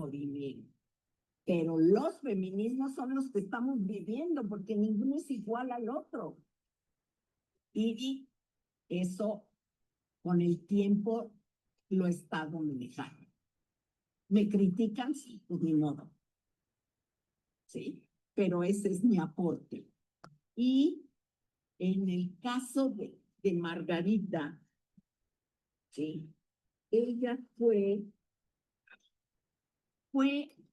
movimiento. Pero los feminismos son los que estamos viviendo, porque ninguno es igual al otro. Y eso, con el tiempo, lo he estado manejando. ¿Me critican? Sí, pues ni modo. Sí, pero ese es mi aporte. Y en el caso de Margarita, sí, ella fue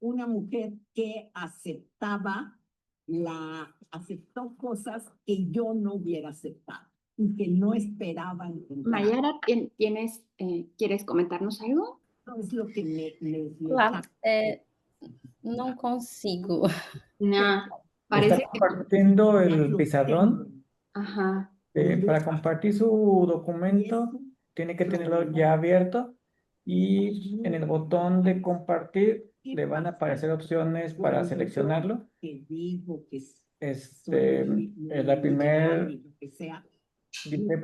una mujer que aceptó cosas que yo no hubiera aceptado y que no esperaba encontrar. Mayara, ¿quieres comentarnos algo? No es lo que me Claro, no consigo. No, Está parece que... compartiendo el pizarrón. Ajá. Para compartir su documento, tiene que tenerlo ya abierto y en el botón de compartir le van a aparecer opciones para seleccionarlo. La primera dice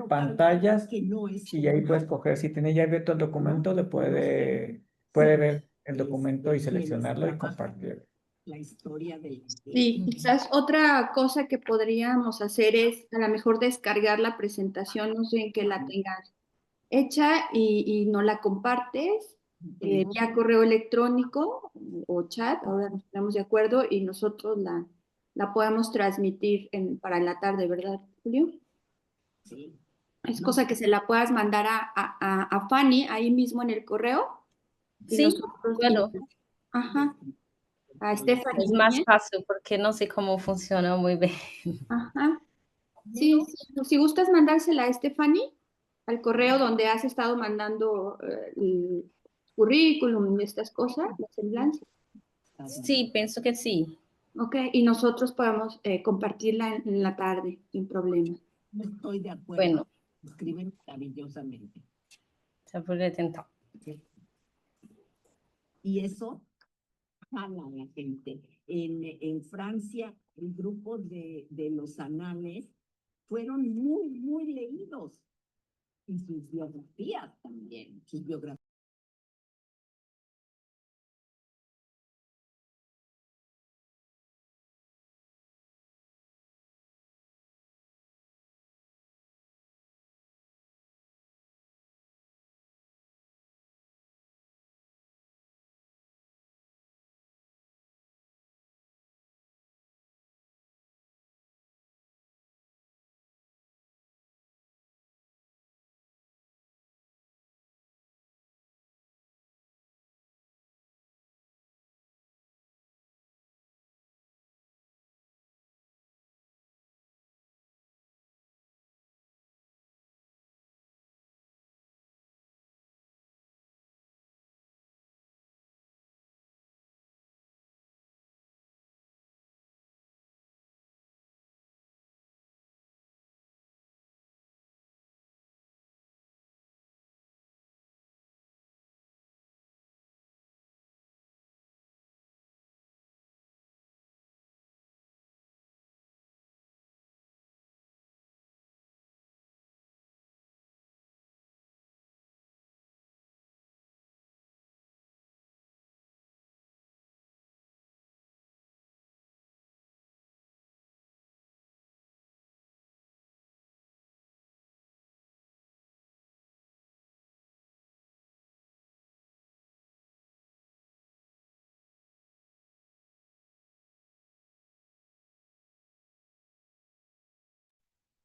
pantallas y ahí puede escoger. Si tiene ya abierto el documento, puede ver el documento y seleccionarlo y compartirlo. La historia del... Sí, quizás otra cosa que podríamos hacer es a lo mejor descargar la presentación, no sé en qué la tengas hecha y no la compartes vía correo electrónico o chat, ahora nos ponemos de acuerdo y nosotros la podemos transmitir para la tarde, ¿verdad, Julio? Sí. Es cosa que se la puedas mandar a Fanny ahí mismo en el correo. Y Sí, nosotros, bueno, ajá. A Stephanie. es más fácil porque no sé cómo funciona muy bien. Ajá. Sí, si gustas mandársela a Stephanie, al correo donde has estado mandando el currículum y estas cosas, la semblanza. Sí, pienso que sí. Ok, y nosotros podemos compartirla en la tarde, sin problema. No estoy de acuerdo. Bueno. Escriben maravillosamente. Se puede intentar. Y eso jala a la gente. En Francia, el grupo de los anales fueron muy, muy leídos. Y sus biografías también. Sus biografías.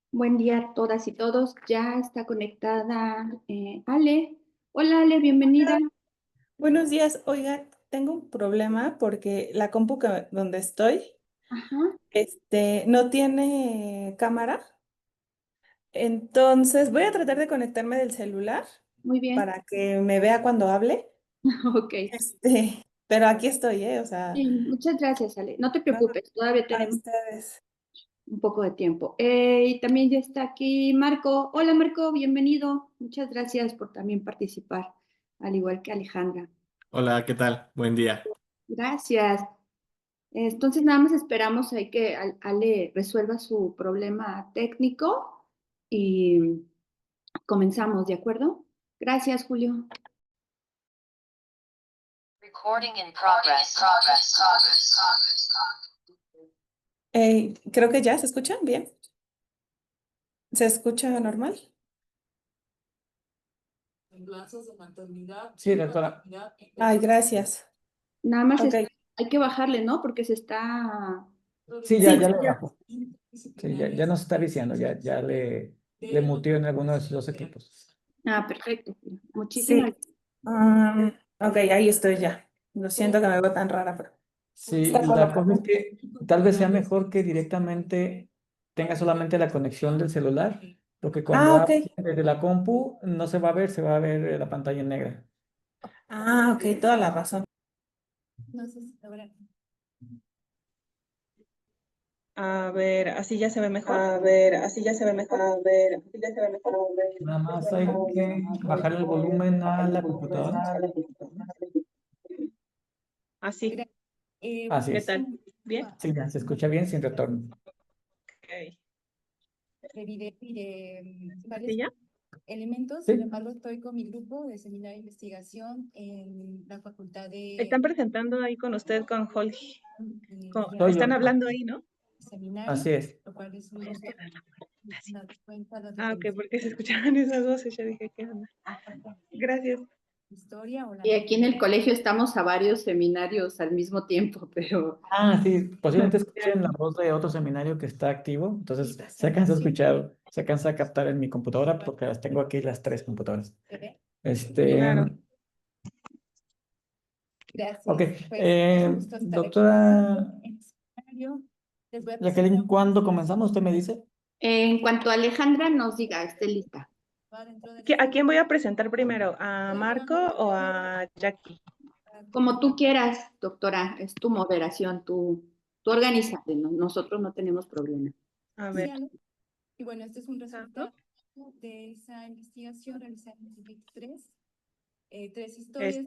Buen día a todas y todos. Ya está conectada Ale. Hola Ale, bienvenida. Buenos días. Oiga, tengo un problema porque la compu donde estoy Ajá. no tiene cámara. Entonces voy a tratar de conectarme del celular Muy bien. para que me vea cuando hable. Ok. Pero aquí estoy, o sea, Sí, muchas gracias, Ale. No te preocupes, todavía a tenemos ustedes. un poco de tiempo. Y también ya está aquí Marco. Hola Marco, bienvenido. Muchas gracias por también participar, al igual que Alejandra. Hola, ¿qué tal? Buen día. Gracias. Entonces nada más esperamos ahí que Ale resuelva su problema técnico y comenzamos, ¿de acuerdo? Gracias, Julio. Creo que ya se escucha bien. ¿Se escucha normal? Sí, doctora. Ay, gracias. Nada más Ok. hay que bajarle, ¿no? Porque se está... Sí, ya le bajo. Sí, ya nos está diciendo, ya le muteo en alguno de sus dos equipos. Ah, perfecto. Muchísimas Sí. Ok, ahí estoy ya. Lo siento que me veo tan rara, pero Sí, está la cosa colocado. es que tal vez sea mejor que directamente tenga solamente la conexión del celular, porque cuando Ok. hable desde la compu no se va a ver, se va a ver la pantalla en negra. Ok, toda la razón. A ver, así ya se ve mejor. Nada más hay que bajar el volumen a la computadora. Así. Así ¿Qué es. tal? ¿Bien? Sí, ya se escucha bien sin retorno. Ok. Varios ¿Así ya? elementos, Sí. sin embargo, estoy con mi grupo de seminario de investigación en la Facultad de Están presentando ahí con usted, con Holly. Soy Están yo. hablando ahí, ¿no? Seminario, Así es. lo cual es un gusto. Darnos cuenta de Ok, porque se escuchaban esas voces, yo dije, ¿qué onda? Gracias. historia o la Y aquí en el colegio estamos a varios seminarios al mismo tiempo, pero Sí, posiblemente escuchen la voz de otro seminario que está activo, entonces se alcanza a escuchar, se alcanza a captar en mi computadora porque las tengo aquí las tres computadoras. Claro. Gracias. Ok, Pues, un gusto estar aquí doctora en el seminario. Les voy a Jacqueline, ¿cuándo comenzamos? Usted me dice. en cuanto Alejandra nos diga, esté lista. dentro de ¿A quién voy a presentar primero? ¿A Marco o a Jackie? Como tú quieras, doctora, es tu moderación, tú organízate, ¿no? Nosotros no tenemos problema. A ver. Y bueno, este es un resultado de esa investigación realizada en 2023. Tres historias,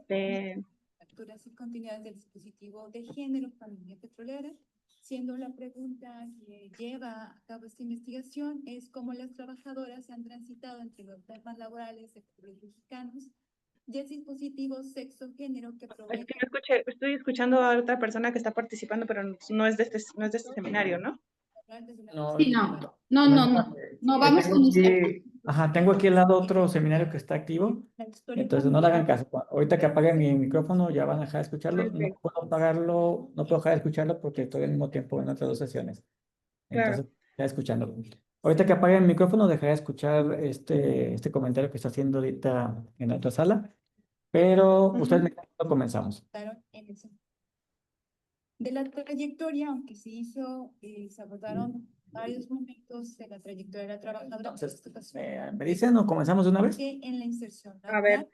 facturas y continuidades del dispositivo de género familia petrolera, siendo la pregunta que lleva a cabo esta investigación es cómo las trabajadoras han transitado entre los temas laborales de petróleos mexicanos y el dispositivo sexo-género que provee... Es que estoy escuchando a otra persona que está participando, pero no es de este seminario, ¿no? Sí, no vamos a iniciar. Tengo aquí al lado otro seminario que está activo, entonces no le hagan caso. Ahorita que apague mi micrófono ya van a dejar de escucharlo. No puedo apagarlo, no puedo dejar de escucharlo porque estoy al mismo tiempo en otras dos sesiones. Entonces, ya escuchándolo. Ahorita que apague el micrófono dejaré de escuchar este comentario que está haciendo ahorita en la otra sala, pero ustedes me digan cuándo comenzamos. De la trayectoria, aunque se hizo, se abordaron varios momentos de la trayectoria de la trabajadora. Entonces, ¿me dicen o comenzamos de una vez? Que en la inserción A ver,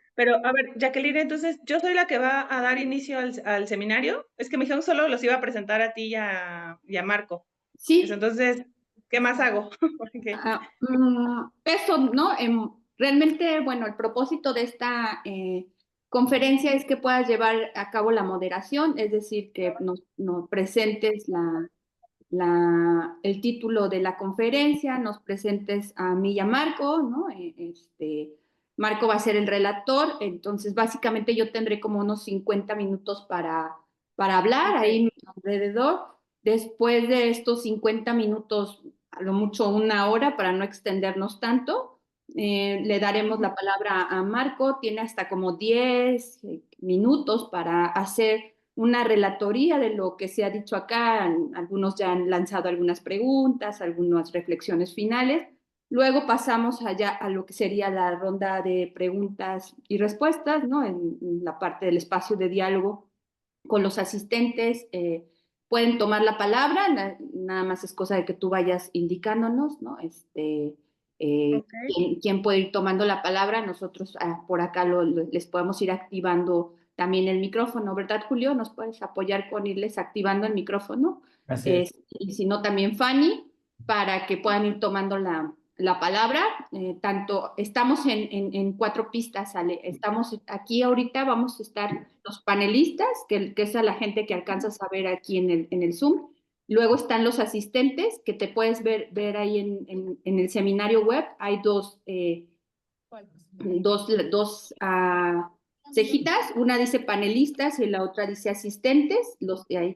Jacqueline, entonces, ¿yo soy la que va a dar inicio al seminario? Es que me dijeron solo los iba a presentar a ti y a Marco. Sí. Pues entonces, ¿qué más hago? Eso, ¿no? Realmente, bueno, el propósito de esta conferencia es que puedas llevar a cabo la moderación, es decir, que nos presentes el título de la conferencia, nos presentes a mí y a Marco, ¿no? Marco va a ser el relator, entonces básicamente yo tendré como unos 50 minutos para hablar ahí alrededor. Después de estos 50 minutos, a lo mucho una hora para no extendernos tanto, le daremos la palabra a Marco, tiene hasta como 10 minutos para hacer una relatoría de lo que se ha dicho acá. Algunos ya han lanzado algunas preguntas, algunas reflexiones finales. Luego pasamos allá a lo que sería la ronda de preguntas y respuestas, ¿no? En la parte del espacio de diálogo con los asistentes. Pueden tomar la palabra, nada más es cosa de que tú vayas indicándonos, ¿no? ¿Quién puede ir tomando la palabra? Nosotros por acá les podemos ir activando también el micrófono, ¿verdad, Julio? ¿Nos puedes apoyar con irles activando el micrófono? Y si no, también Fanny, para que puedan ir tomando la palabra. Tanto estamos en 4 pistas, Ale. Estamos aquí ahorita, vamos a estar los panelistas, que es a la gente que alcanzas a ver aquí en el Zoom. Luego están los asistentes, que te puedes ver ahí en el seminario web. Hay dos cejitas, una dice panelistas y la otra dice asistentes,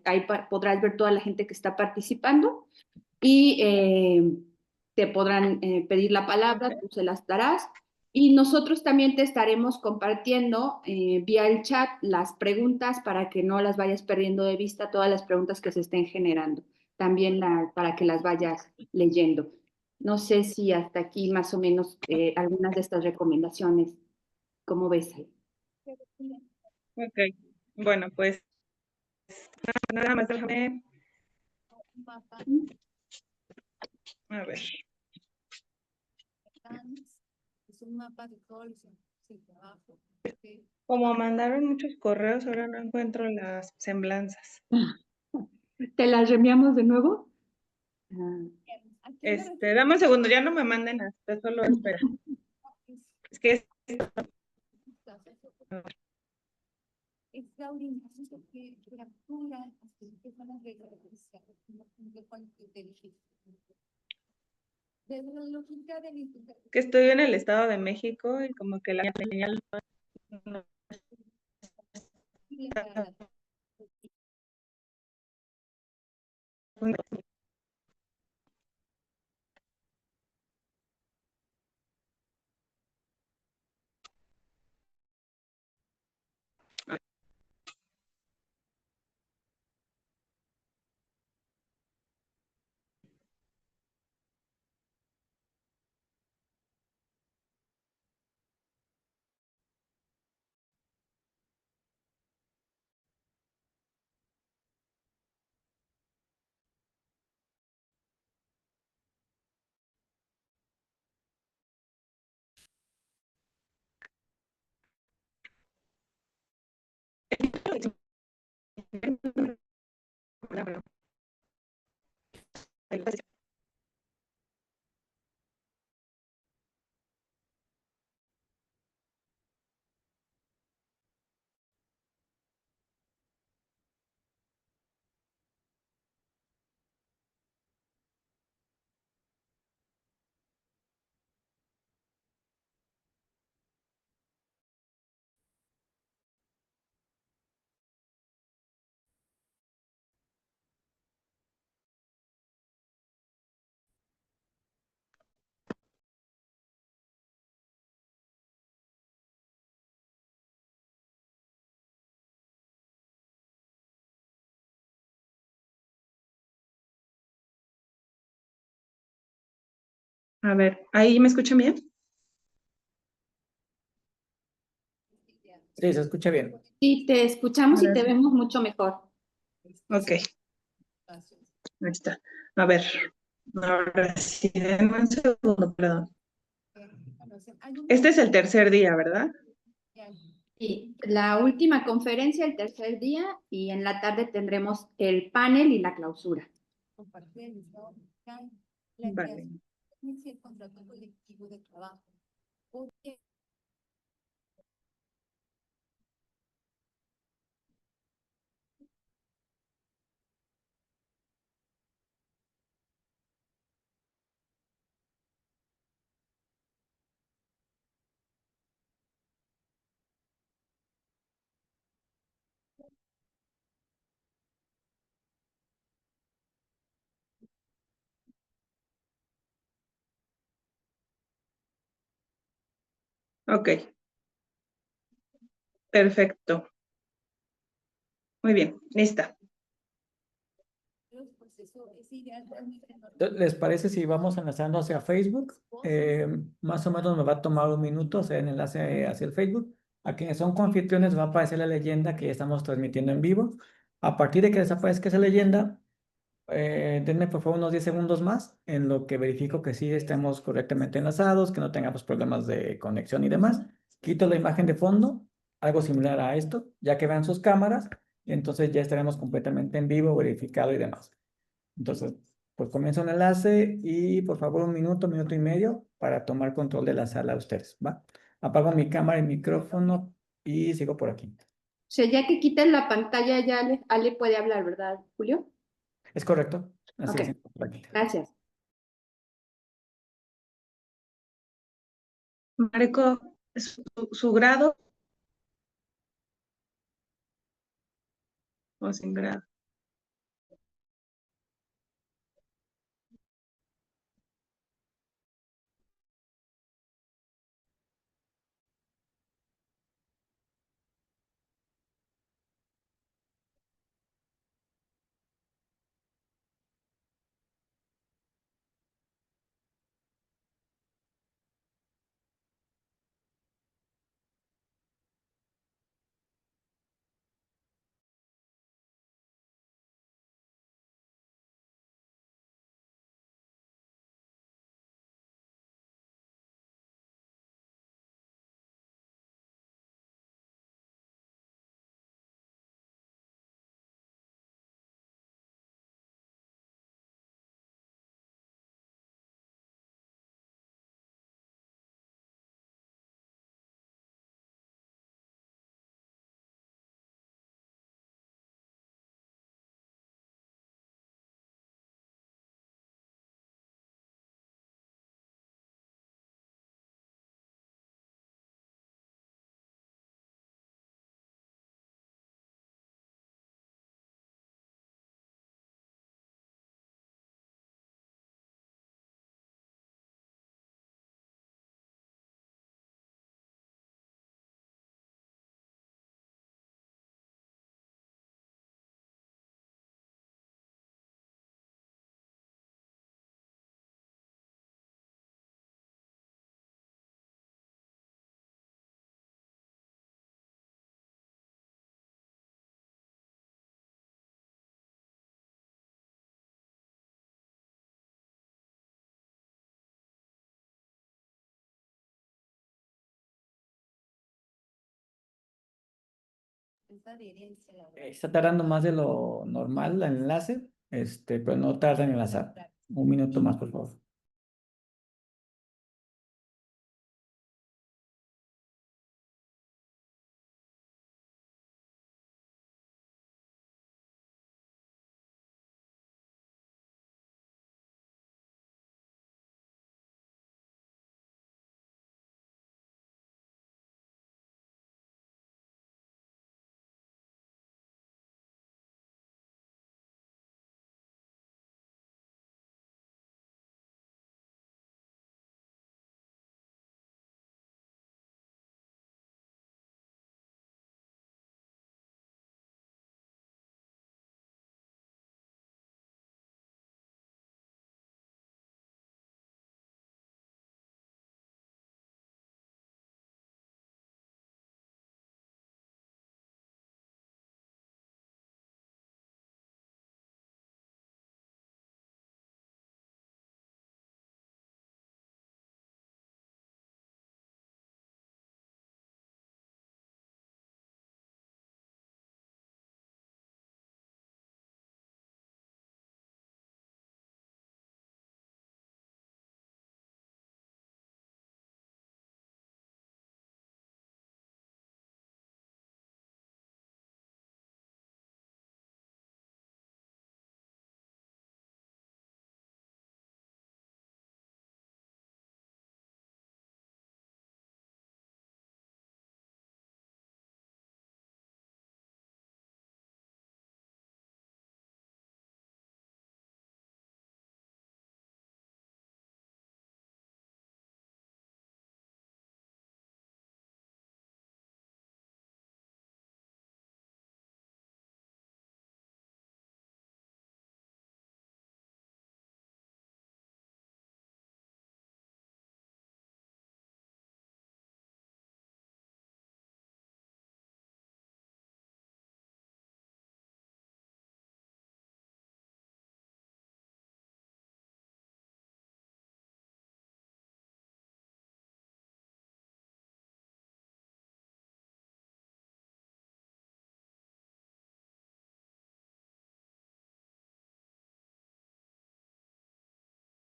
ahí podrás ver toda la gente que está participando y te podrán pedir la palabra, tú se las darás. Y nosotros también te estaremos compartiendo vía el chat las preguntas para que no las vayas perdiendo de vista, todas las preguntas que se estén generando, también para que las vayas leyendo. No sé si hasta aquí más o menos algunas de estas recomendaciones, ¿cómo ves? Ok, bueno, pues nada más déjame. A ver. Es un mapa de todos los trabajos. Como mandaron muchos correos, ahora no encuentro las semblanzas. ¿Te las reenviamos de nuevo? Dame un segundo, ya no me manden hasta, solo espera. Es que es la orientación que captura que son las reglas de la lógica del que estoy en el Estado de México y como que la señal no. A ver, ¿ahí me escuchan bien? Sí, se escucha bien. Sí, te escuchamos y te vemos mucho mejor. Ok. Ahí está. A ver, ahora sí, denme un segundo, perdón. Este es el tercer día, ¿verdad? Sí, la última conferencia el tercer día y en la tarde tendremos el panel y la clausura. Vale. El contrato colectivo de trabajo. Porque Ok. Perfecto. Muy bien, lista. ¿Les parece si vamos enlazando hacia Facebook? Más o menos me va a tomar un minuto hacer el enlace hacia el Facebook. A quienes son coanfitriones va a aparecer la leyenda que ya estamos transmitiendo en vivo. A partir de que les aparezca esa leyenda, denme por favor unos 10 segundos más en lo que verifico que sí estemos correctamente enlazados, que no tengamos problemas de conexión y demás. Quito la imagen de fondo, algo similar a esto, ya que vean sus cámaras, y entonces ya estaremos completamente en vivo, verificado y demás. Entonces, pues comienza un enlace y por favor un minuto, minuto y medio para tomar control de la sala ustedes, ¿va? Apago mi cámara y micrófono y sigo por aquí. O sea, ya que quiten la pantalla, ya Ale puede hablar, ¿verdad, Julio? ¿Es correcto? Así Ok, es. Por aquí. gracias. Marco, su grado o sin grado. Esta adherencia, la verdad. Está tardando más de lo normal el enlace, pero no tarda en enlazar. Un minuto más, por favor.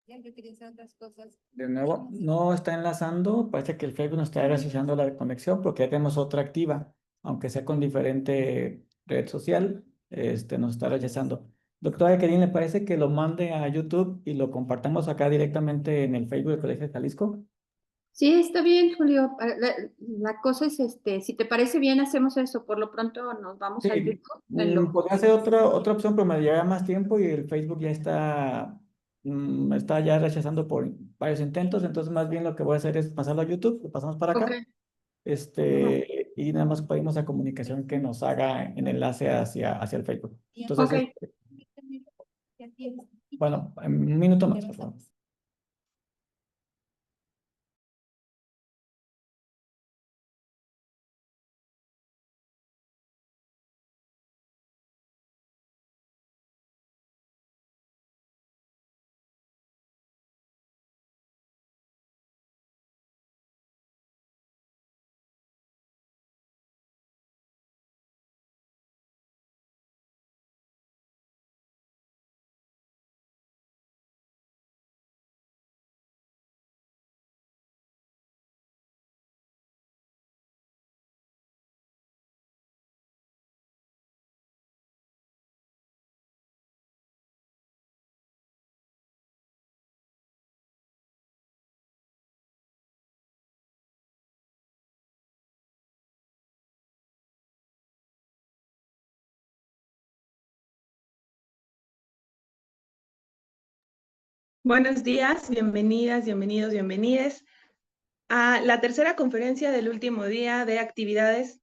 Ya que utilizan otras cosas. De nuevo, no está enlazando, parece que el Facebook nos está rechazando la conexión porque ya tenemos otra activa, aunque sea con diferente red social, nos está rechazando. Doctora Kerin, ¿le parece que lo mande a YouTube y lo compartamos acá directamente en el Facebook del Colegio de Jalisco? Sí, está bien, Julio. La cosa es, si te parece bien, hacemos eso. Por lo pronto nos vamos al Sí, YouTube. en lo- podría ser otra opción, pero me lleva más tiempo y el Facebook ya está ya rechazando por varios intentos, entonces más bien lo que voy a hacer es pasarlo a YouTube, lo pasamos para Ok. acá, Ujú. y nada más pedimos a comunicación que nos haga en enlace hacia el Facebook. Entonces, Ok. bueno, en un minuto más, por favor. Buenos días, bienvenidas, bienvenidos, bienvenides a la tercera conferencia del último día de actividades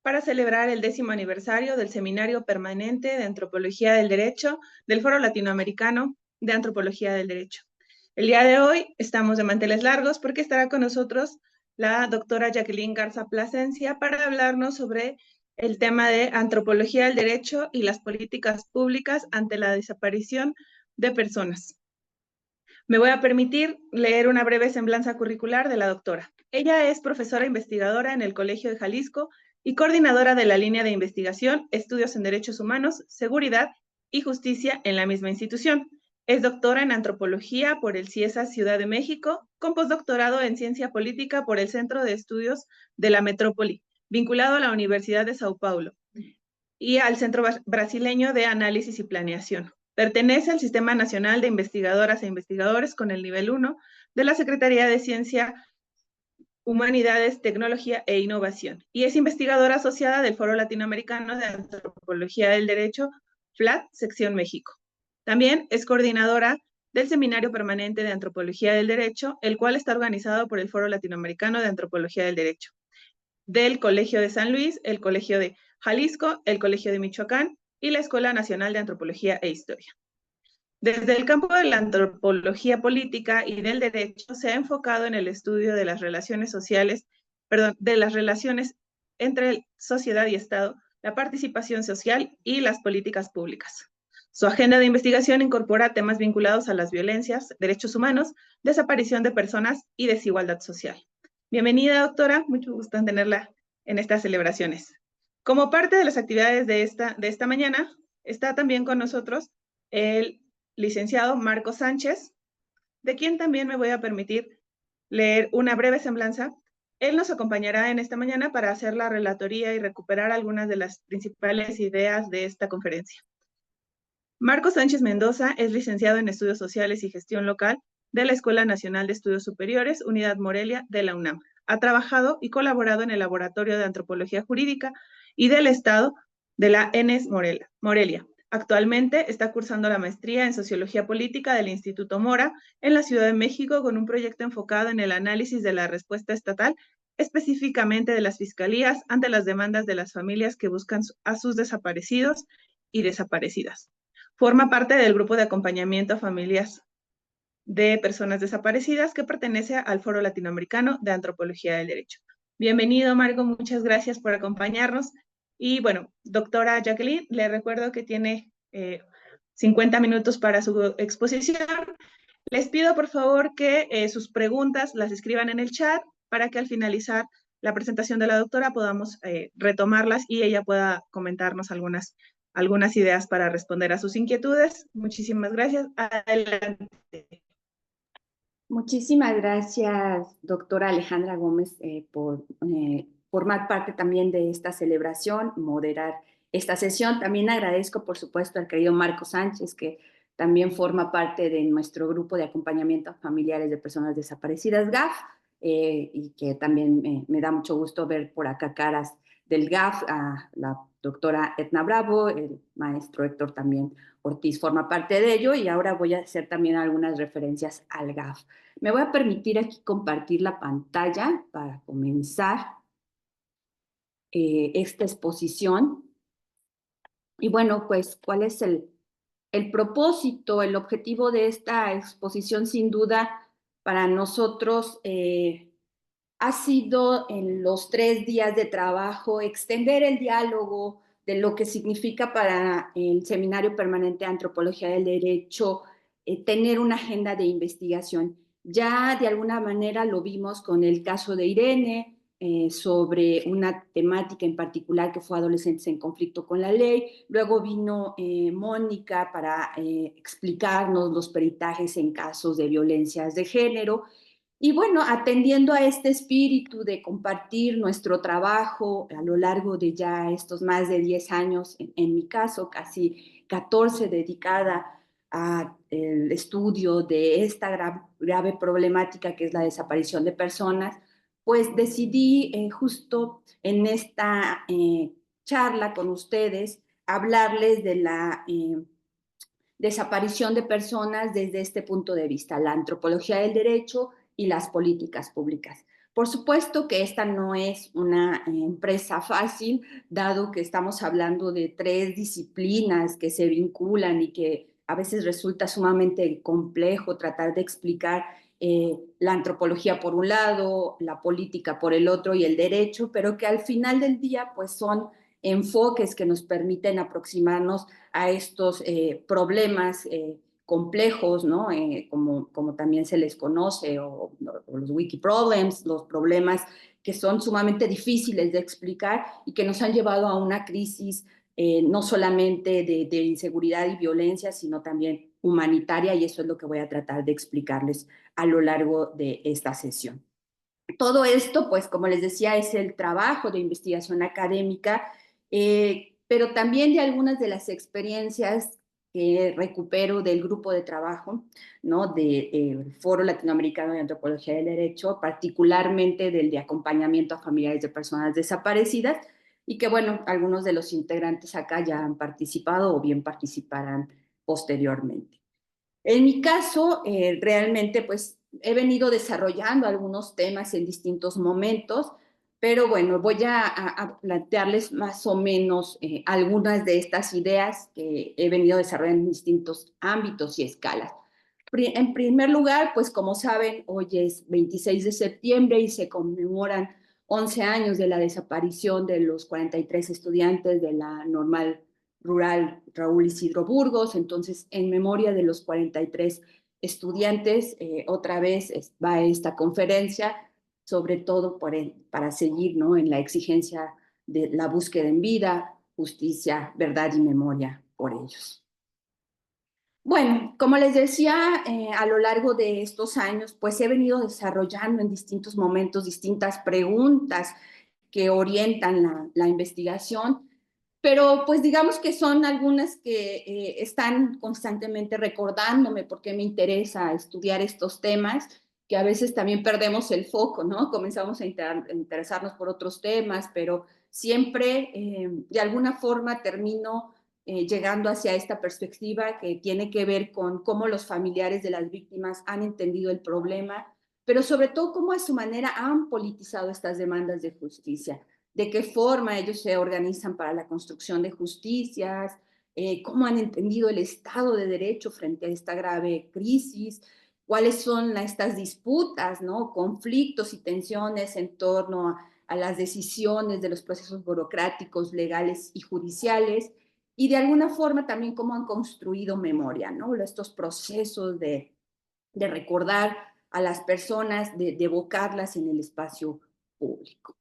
para celebrar el 10º aniversario del Seminario Permanente de Antropología del Derecho del Foro Latinoamericano de Antropología del Derecho. El día de hoy estamos de manteles largos porque estará con nosotros la doctora Jacqueline Garza Plasencia para hablarnos sobre el tema de antropología del derecho y las políticas públicas ante la desaparición de personas. Me voy a permitir leer una breve semblanza curricular de la doctora. Ella es profesora investigadora en el Colegio de Jalisco y coordinadora de la línea de investigación, estudios en derechos humanos, seguridad y justicia en la misma institución. Es doctora en antropología por el CIESA Ciudad de México, con postdoctorado en ciencia política por el Centro de Estudios de la Metrópoli, vinculado a la Universidad de Sao Paulo, y al Centro Brasileño de Análisis y Planeación. Pertenece al Sistema Nacional de Investigadoras e Investigadores con el nivel 1 de la Secretaría de Ciencia, Humanidades, Tecnología e Innovación y es investigadora asociada del Foro Latinoamericano de Antropología del Derecho, FLAT, Sección México. También es coordinadora del Seminario Permanente de Antropología del Derecho, el cual está organizado por el Foro Latinoamericano de Antropología del Derecho, del Colegio de San Luis, el Colegio de Jalisco, el Colegio de Michoacán y la Escuela Nacional de Antropología e Historia. Desde el campo de la antropología política y del derecho se ha enfocado en el estudio de las relaciones sociales, de las relaciones entre sociedad y Estado, la participación social y las políticas públicas. Su agenda de investigación incorpora temas vinculados a las violencias, derechos humanos, desaparición de personas y desigualdad social. Bienvenida, doctora, mucho gusto en tenerla en estas celebraciones. Como parte de las actividades de esta mañana, está también con nosotros el licenciado Marco Sánchez, de quien también me voy a permitir leer una breve semblanza. Él nos acompañará en esta mañana para hacer la relatoría y recuperar algunas de las principales ideas de esta conferencia. Marco Sánchez Mendoza es licenciado en Estudios Sociales y Gestión Local de la Escuela Nacional de Estudios Superiores, Unidad Morelia de la UNAM. Ha trabajado y colaborado en el Laboratorio de Antropología Jurídica y del Estado de la ENES Morelia. Actualmente está cursando la maestría en Sociología Política del Instituto Mora en la Ciudad de México con un proyecto enfocado en el análisis de la respuesta estatal, específicamente de las fiscalías ante las demandas de las familias que buscan a sus desaparecidos y desaparecidas. Forma parte del grupo de acompañamiento a familias de personas desaparecidas que pertenece al Foro Latinoamericano de Antropología del Derecho. Bienvenido, Marco, muchas gracias por acompañarnos. Y bueno, doctora Jacqueline, le recuerdo que tiene 50 minutos para su exposición. Les pido, por favor, que sus preguntas las escriban en el chat para que al finalizar la presentación de la doctora podamos retomarlas y ella pueda comentarnos algunas ideas para responder a sus inquietudes. Muchísimas gracias. Adelante. Muchísimas gracias, doctora Alejandra Gómez, por formar parte también de esta celebración, moderar esta sesión. También agradezco, por supuesto, al querido Marco Sánchez, que también forma parte de nuestro grupo de acompañamiento a familiares de personas desaparecidas, GAF. y que también me da mucho gusto ver por acá caras del GAF, a la doctora Edna Bravo, el maestro Héctor también Ortiz forma parte de ello, y ahora voy a hacer también algunas referencias al GAF. Me voy a permitir aquí compartir la pantalla para comenzar esta exposición. Y bueno, pues, ¿cuál es el propósito, el objetivo de esta exposición? Sin duda, para nosotros ha sido en los 3 días de trabajo extender el diálogo de lo que significa para el Seminario Permanente de Antropología del Derecho tener una agenda de investigación. Ya de alguna manera lo vimos con el caso de Irene, sobre una temática en particular que fue adolescentes en conflicto con la ley. Luego vino Mónica para explicarnos los peritajes en casos de violencias de género. Y bueno, atendiendo a este espíritu de compartir nuestro trabajo a lo largo de ya estos más de 10 años, en mi caso casi 14 dedicada al estudio de esta grave problemática que es la desaparición de personas, pues decidí justo en esta charla con ustedes hablarles de la desaparición de personas desde este punto de vista, la antropología del derecho y las políticas públicas. Por supuesto que esta no es una empresa fácil, dado que estamos hablando de 3 disciplinas que se vinculan y que a veces resulta sumamente complejo tratar de explicar la antropología por un lado, la política por el otro y el derecho, pero que al final del día pues son enfoques que nos permiten aproximarnos a estos problemas complejos, ¿no? Como también se les conoce, o los wiki problems, los problemas que son sumamente difíciles de explicar y que nos han llevado a una crisis no solamente de inseguridad y violencia, sino también humanitaria, y eso es lo que voy a tratar de explicarles a lo largo de esta sesión. Todo esto, pues, como les decía, es el trabajo de investigación académica, pero también de algunas de las experiencias que recupero del grupo de trabajo, ¿no? Del Foro Latinoamericano de Antropología del Derecho, particularmente del de acompañamiento a familiares de personas desaparecidas, y que, bueno, algunos de los integrantes acá ya han participado o bien participarán posteriormente. En mi caso, realmente, pues, he venido desarrollando algunos temas en distintos momentos, pero bueno, voy a plantearles más o menos algunas de estas ideas que he venido desarrollando en distintos ámbitos y escalas. En primer lugar, pues como saben, hoy es 26 de septiembre y se conmemoran 11 años de la desaparición de los 43 estudiantes de la Normal Rural Raúl Isidro Burgos. Entonces, en memoria de los 43 estudiantes, otra vez va esta conferencia, sobre todo para seguir, ¿no?, en la exigencia de la búsqueda en vida, justicia, verdad y memoria por ellos. Bueno, como les decía, a lo largo de estos años, pues he venido desarrollando en distintos momentos distintas preguntas que orientan la investigación, pero pues digamos que son algunas que están constantemente recordándome por qué me interesa estudiar estos temas, que a veces también perdemos el foco, ¿no? Comenzamos a interesarnos por otros temas, pero siempre de alguna forma termino llegando hacia esta perspectiva que tiene que ver con cómo los familiares de las víctimas han entendido el problema, pero sobre todo cómo a su manera han politizado estas demandas de justicia, de qué forma ellos se organizan para la construcción de justicias, cómo han entendido el Estado de Derecho frente a esta grave crisis, cuáles son estas disputas, ¿no?, conflictos y tensiones en torno a las decisiones de los procesos burocráticos, legales y judiciales, y de alguna forma también cómo han construido memoria, ¿no?, estos procesos de recordar a las personas, de evocarlas en el espacio público.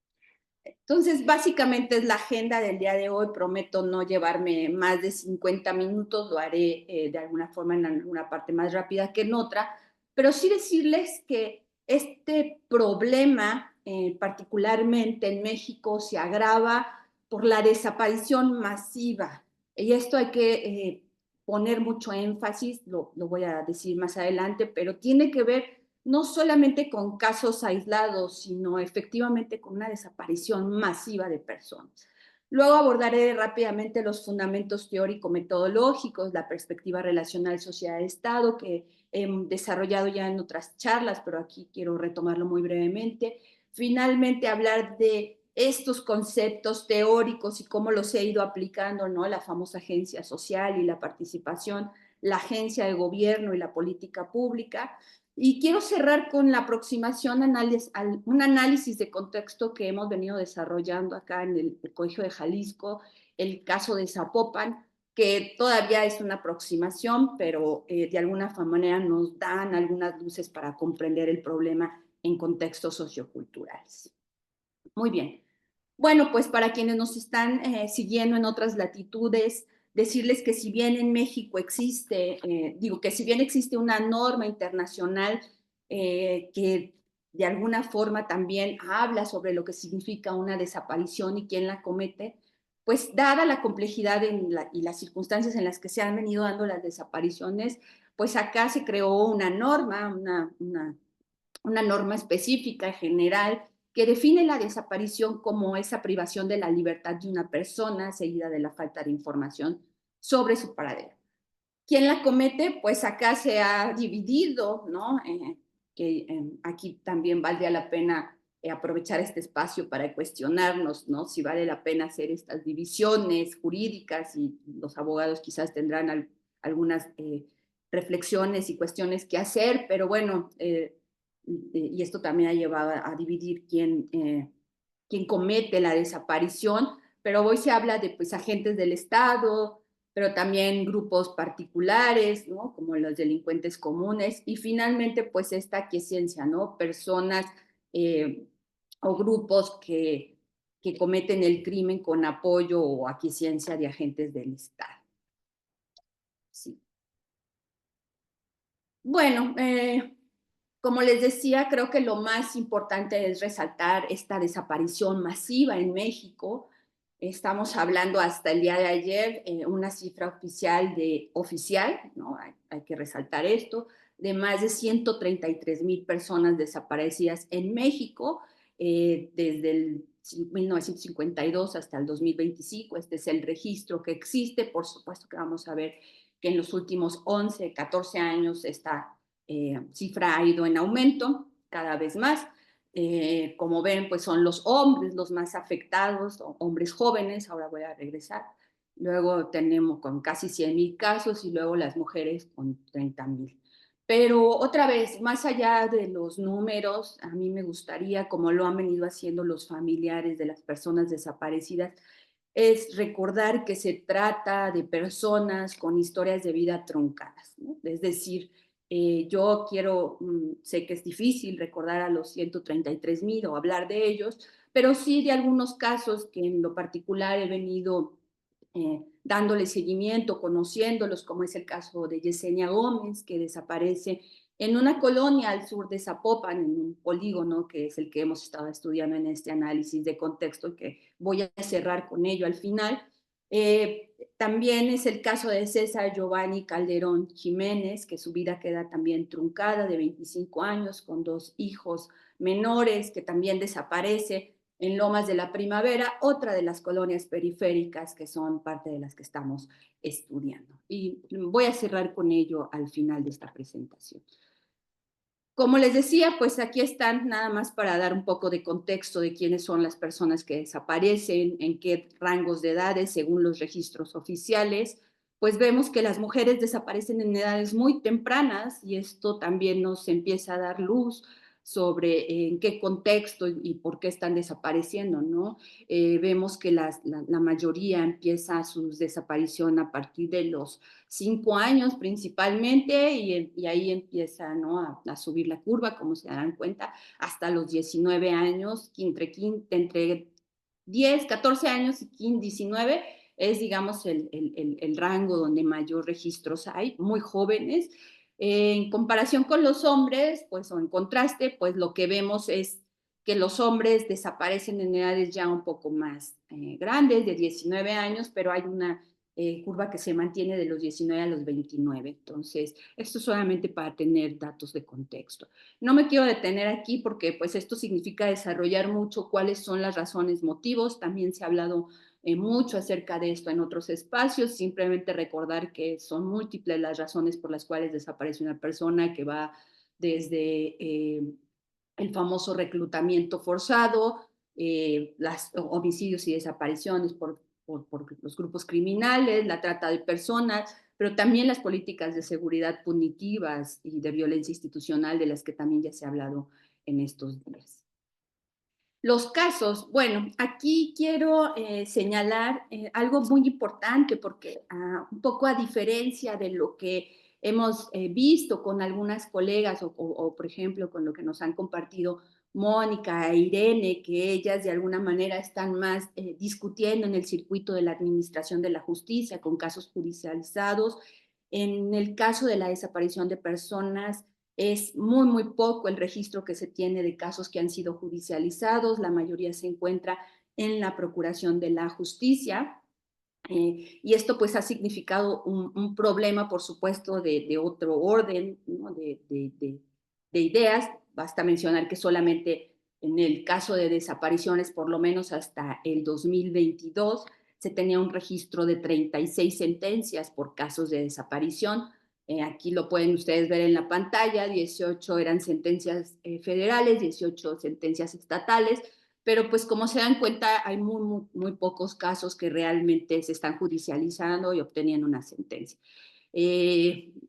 Entonces, básicamente es la agenda del día de hoy. Prometo no llevarme más de 50 minutos, lo haré de alguna forma en una parte más rápida que en otra, pero sí decirles que este problema, particularmente en México, se agrava por la desaparición masiva. Y esto hay que poner mucho énfasis, lo voy a decir más adelante, pero tiene que ver no solamente con casos aislados, sino efectivamente con una desaparición masiva de personas. Luego abordaré rápidamente los fundamentos teórico-metodológicos, la perspectiva relacional sociedad-estado, que he desarrollado ya en otras charlas, pero aquí quiero retomarlo muy brevemente. Finalmente, hablar de estos conceptos teóricos y cómo los he ido aplicando, ¿no? La famosa agencia social y la participación, la agencia de gobierno y la política pública. Y quiero cerrar con la aproximación, un análisis de contexto que hemos venido desarrollando acá en el Colegio de Jalisco, el caso de Zapopan, que todavía es una aproximación, pero de alguna manera nos dan algunas luces para comprender el problema en contextos socioculturales. Muy bien. Bueno, pues para quienes nos están siguiendo en otras latitudes, decirles que si bien en México existe, que si bien existe una norma internacional que de alguna forma también habla sobre lo que significa una desaparición y quién la comete, pues dada la complejidad y las circunstancias en las que se han venido dando las desapariciones, pues acá se creó una norma, una norma específica, general, que define la desaparición como esa privación de la libertad de una persona seguida de la falta de información sobre su paradero. ¿Quién la comete? Pues acá se ha dividido, ¿no? Aquí también valdría la pena aprovechar este espacio para cuestionarnos, ¿no? Si vale la pena hacer estas divisiones jurídicas, y los abogados quizás tendrán algunas reflexiones y cuestiones que hacer, pero bueno, y esto también ha llevado a dividir quién comete la desaparición, pero hoy se habla de pues, agentes del Estado, pero también grupos particulares, ¿no? Como los delincuentes comunes, y finalmente pues esta aquiescencia, ¿no? Personas o grupos que cometen el crimen con apoyo o aquiescencia de agentes del Estado. Sí. Bueno, como les decía, creo que lo más importante es resaltar esta desaparición masiva en México. Estamos hablando hasta el día de ayer, una cifra oficial, ¿no? Hay que resaltar esto, de más de 133,000 personas desaparecidas en México desde el 1952 hasta el 2025. Este es el registro que existe. Por supuesto que vamos a ver que en los últimos 11, 14 años esta cifra ha ido en aumento cada vez más. Como ven, pues son los hombres los más afectados, hombres jóvenes. Ahora voy a regresar. Luego tenemos con casi 100,000 casos y luego las mujeres con 30,000. Pero otra vez, más allá de los números, a mí me gustaría, como lo han venido haciendo los familiares de las personas desaparecidas, es recordar que se trata de personas con historias de vida truncadas, ¿no? Es decir, yo sé que es difícil recordar a los 133,000 o hablar de ellos, pero sí de algunos casos que en lo particular he venido dándole seguimiento, conociéndolos, como es el caso de Yesenia Gómez, que desaparece en una colonia al sur de Zapopan, en un polígono que es el que hemos estado estudiando en este análisis de contexto y que voy a cerrar con ello al final. También es el caso de César Giovanni Calderón Jiménez, que su vida queda también truncada, de 25 años, con 2 hijos menores, que también desaparece en Lomas de la Primavera, otra de las colonias periféricas que son parte de las que estamos estudiando. Y voy a cerrar con ello al final de esta presentación. Como les decía, pues aquí están nada más para dar un poco de contexto de quiénes son las personas que desaparecen, en qué rangos de edades según los registros oficiales. Pues vemos que las mujeres desaparecen en edades muy tempranas y esto también nos empieza a dar luz sobre en qué contexto y por qué están desapareciendo, ¿no? Vemos que la mayoría empieza su desaparición a partir de los 5 años principalmente y ahí empieza, ¿no? a subir la curva, como se darán cuenta, hasta los 19 años, entre 10, 14 años y 19 es, digamos, el rango donde mayor registros hay, muy jóvenes. En comparación con los hombres, pues, o en contraste, pues lo que vemos es que los hombres desaparecen en edades ya un poco más grandes, de 19 años, pero hay una curva que se mantiene de los 19 a los 29. Entonces, esto solamente para tener datos de contexto. No me quiero detener aquí porque pues esto significa desarrollar mucho cuáles son las razones, motivos. También se ha hablado mucho acerca de esto en otros espacios. Simplemente recordar que son múltiples las razones por las cuales desaparece una persona, que va desde el famoso reclutamiento forzado, los homicidios y desapariciones por los grupos criminales, la trata de personas, pero también las políticas de seguridad punitivas y de violencia institucional, de las que también ya se ha hablado en estos días. Los casos, bueno, aquí quiero señalar algo muy importante, porque un poco a diferencia de lo que hemos visto con algunas colegas o, por ejemplo, con lo que nos han compartido Mónica e Irene, que ellas de alguna manera están más discutiendo en el circuito de la administración de la justicia con casos judicializados. En el caso de la desaparición de personas, es muy, muy poco el registro que se tiene de casos que han sido judicializados. La mayoría se encuentra en la Procuración de la Justicia. Y esto pues ha significado un problema, por supuesto, de otro orden, ¿no? de ideas. Basta mencionar que solamente en el caso de desapariciones, por lo menos hasta el 2022, se tenía un registro de 36 sentencias por casos de desaparición. Aquí lo pueden ustedes ver en la pantalla, 18 eran sentencias federales, 18 sentencias estatales, pero pues como se dan cuenta hay muy, muy, muy pocos casos que realmente se están judicializando y obteniendo una sentencia.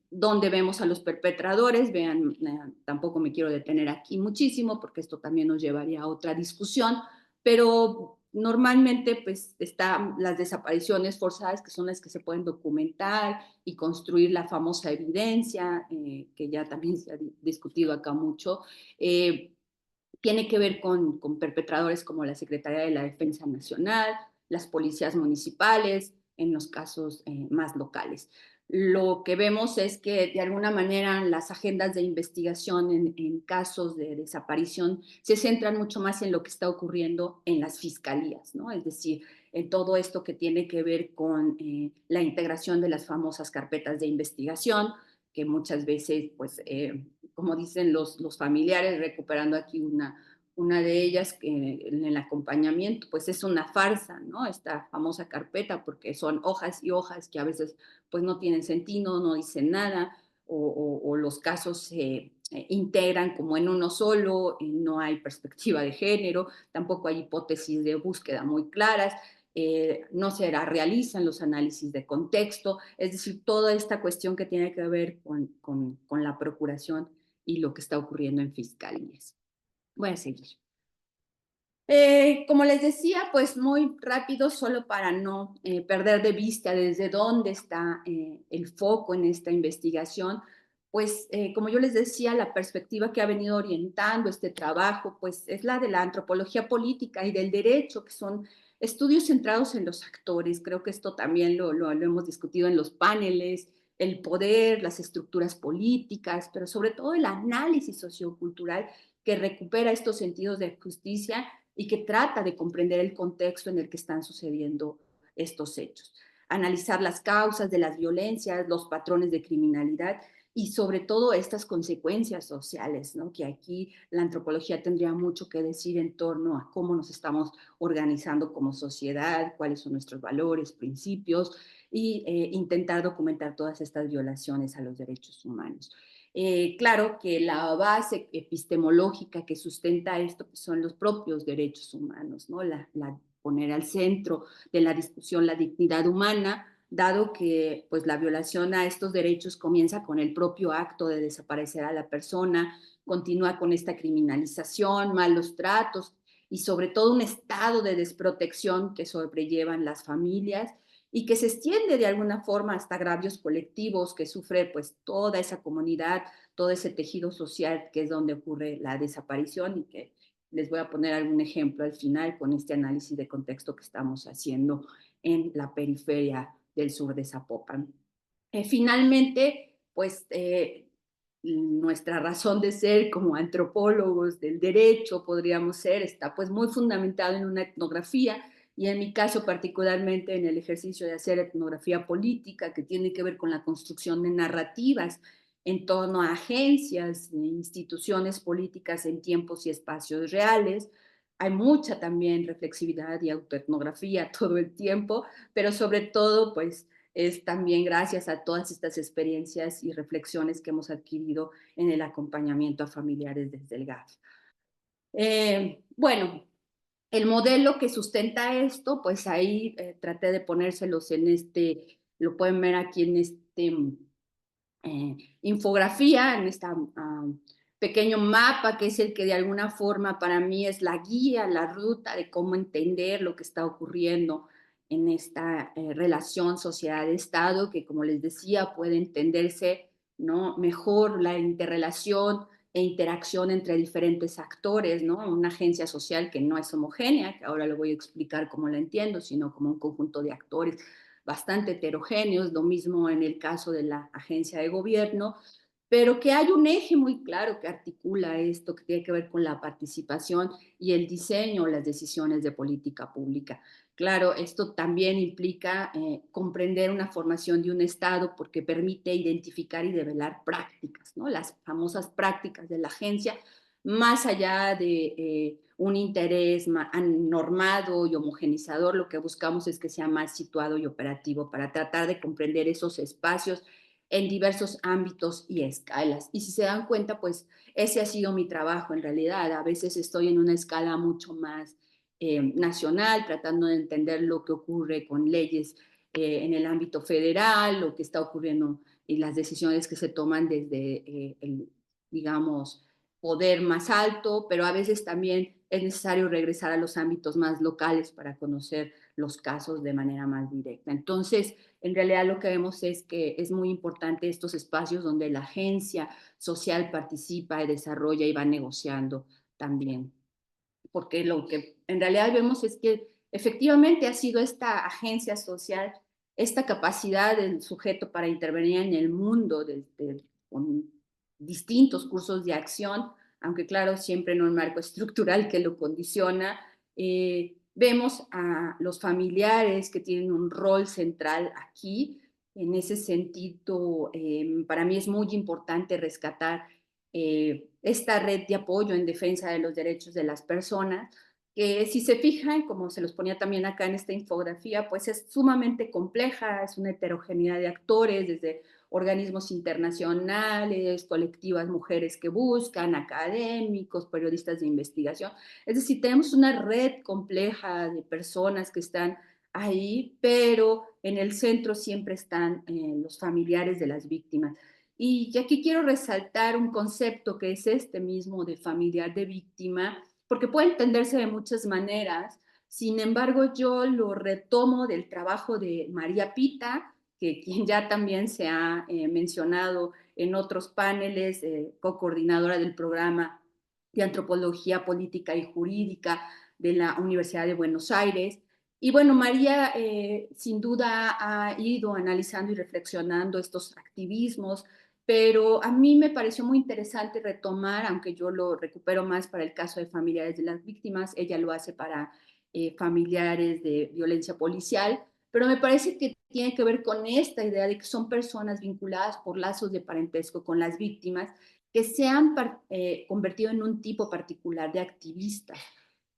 Donde vemos a los perpetradores, vean, tampoco me quiero detener aquí muchísimo porque esto también nos llevaría a otra discusión, pero normalmente pues están las desapariciones forzadas, que son las que se pueden documentar y construir la famosa evidencia, que ya también se ha discutido acá mucho. Tiene que ver con perpetradores como la Secretaría de la Defensa Nacional, las policías municipales, en los casos más locales. Lo que vemos es que de alguna manera las agendas de investigación en casos de desaparición se centran mucho más en lo que está ocurriendo en las fiscalías, ¿no? Es decir, en todo esto que tiene que ver con la integración de las famosas carpetas de investigación, que muchas veces, pues, como dicen los familiares, recuperando aquí una de ellas, que en el acompañamiento, pues es una farsa, ¿no? Esta famosa carpeta, porque son hojas y hojas que a veces pues no tienen sentido, no dicen nada, o los casos se integran como en uno solo, y no hay perspectiva de género, tampoco hay hipótesis de búsqueda muy claras, no se realizan los análisis de contexto, es decir, toda esta cuestión que tiene que ver con la procuración y lo que está ocurriendo en fiscalías. Voy a seguir. Como les decía, pues muy rápido, solo para no perder de vista desde dónde está el foco en esta investigación, pues como yo les decía, la perspectiva que ha venido orientando este trabajo, pues es la de la antropología política y del derecho, que son estudios centrados en los actores. Creo que esto también lo hemos discutido en los paneles, el poder, las estructuras políticas, pero sobre todo el análisis sociocultural que recupera estos sentidos de justicia y que trata de comprender el contexto en el que están sucediendo estos hechos. Analizar las causas de las violencias, los patrones de criminalidad y sobre todo estas consecuencias sociales, ¿no? Que aquí la antropología tendría mucho que decir en torno a cómo nos estamos organizando como sociedad, cuáles son nuestros valores, principios, y intentar documentar todas estas violaciones a los derechos humanos. Claro que la base epistemológica que sustenta esto pues son los propios derechos humanos, ¿no? Poner al centro de la discusión la dignidad humana, dado que pues, la violación a estos derechos comienza con el propio acto de desaparecer a la persona, continúa con esta criminalización, malos tratos y sobre todo un estado de desprotección que sobrellevan las familias y que se extiende de alguna forma hasta agravios colectivos que sufre pues toda esa comunidad, todo ese tejido social que es donde ocurre la desaparición, y que les voy a poner algún ejemplo al final con este análisis de contexto que estamos haciendo en la periferia del sur de Zapopan. Finalmente, pues nuestra razón de ser como antropólogos del derecho, podríamos ser, está pues muy fundamentado en una etnografía y en mi caso particularmente en el ejercicio de hacer etnografía política, que tiene que ver con la construcción de narrativas en torno a agencias, instituciones políticas en tiempos y espacios reales. Hay mucha también reflexividad y autoetnografía todo el tiempo, pero sobre todo, pues, es también gracias a todas estas experiencias y reflexiones que hemos adquirido en el acompañamiento a familiares desde el GAF. Bueno, el modelo que sustenta esto, pues ahí traté de ponérselos en este, lo pueden ver aquí en este infografía, en este pequeño mapa, que es el que de alguna forma para mí es la guía, la ruta de cómo entender lo que está ocurriendo en esta relación sociedad-estado, que como les decía puede entenderse, ¿no?, mejor la interrelación e interacción entre diferentes actores, ¿no? Una agencia social que no es homogénea, que ahora lo voy a explicar cómo la entiendo, sino como un conjunto de actores bastante heterogéneos, lo mismo en el caso de la agencia de gobierno, pero que hay un eje muy claro que articula esto, que tiene que ver con la participación y el diseño, las decisiones de política pública. Claro, esto también implica comprender una formación de un Estado porque permite identificar y develar prácticas, ¿no? Las famosas prácticas de la agencia, más allá de un interés normado y homogenizador, lo que buscamos es que sea más situado y operativo para tratar de comprender esos espacios en diversos ámbitos y escalas. Y si se dan cuenta, pues ese ha sido mi trabajo en realidad. A veces estoy en una escala mucho más nacional, tratando de entender lo que ocurre con leyes en el ámbito federal, lo que está ocurriendo y las decisiones que se toman desde el, digamos, poder más alto, pero a veces también es necesario regresar a los ámbitos más locales para conocer los casos de manera más directa. Entonces, en realidad lo que vemos es que es muy importante estos espacios donde la agencia social participa y desarrolla y va negociando también. Porque lo que en realidad vemos es que efectivamente ha sido esta agencia social, esta capacidad del sujeto para intervenir en el mundo con distintos cursos de acción, aunque claro, siempre en un marco estructural que lo condiciona. Vemos a los familiares que tienen un rol central aquí. En ese sentido, para mí es muy importante rescatar esta red de apoyo en defensa de los derechos de las personas, que si se fijan, como se los ponía también acá en esta infografía, pues es sumamente compleja, es una heterogeneidad de actores, desde organismos internacionales, colectivas mujeres que buscan, académicos, periodistas de investigación. Es decir, tenemos una red compleja de personas que están ahí, pero en el centro siempre están los familiares de las víctimas. Y aquí quiero resaltar un concepto que es este mismo de familiar de víctima, porque puede entenderse de muchas maneras. Sin embargo, yo lo retomo del trabajo de María Pita, que quien ya también se ha mencionado en otros paneles, co-coordinadora del programa de Antropología Política y Jurídica de la Universidad de Buenos Aires. Y bueno, María sin duda ha ido analizando y reflexionando estos activismos, pero a mí me pareció muy interesante retomar, aunque yo lo recupero más para el caso de familiares de las víctimas, ella lo hace para familiares de violencia policial, pero me parece que tiene que ver con esta idea de que son personas vinculadas por lazos de parentesco con las víctimas que se han convertido en un tipo particular de activistas,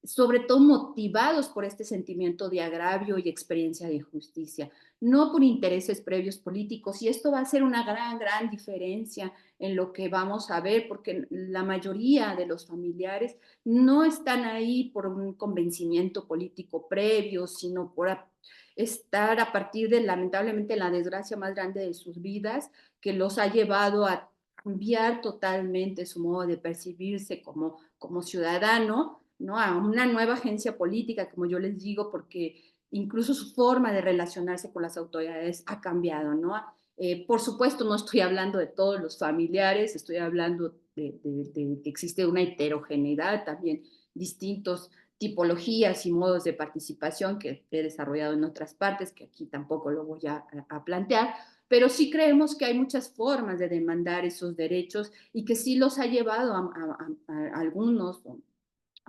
sobre todo motivados por este sentimiento de agravio y experiencia de injusticia, no por intereses previos políticos. Y esto va a ser una gran diferencia en lo que vamos a ver, porque la mayoría de los familiares no están ahí por un convencimiento político previo, sino por estar a partir de, lamentablemente, la desgracia más grande de sus vidas, que los ha llevado a cambiar totalmente su modo de percibirse como ciudadano, ¿no? A una nueva agencia política, como yo les digo, porque incluso su forma de relacionarse con las autoridades ha cambiado, ¿no? Por supuesto, no estoy hablando de todos los familiares, estoy hablando de que existe una heterogeneidad, también distintos tipologías y modos de participación que he desarrollado en otras partes, que aquí tampoco lo voy a plantear, pero sí creemos que hay muchas formas de demandar esos derechos y que sí los ha llevado a algunos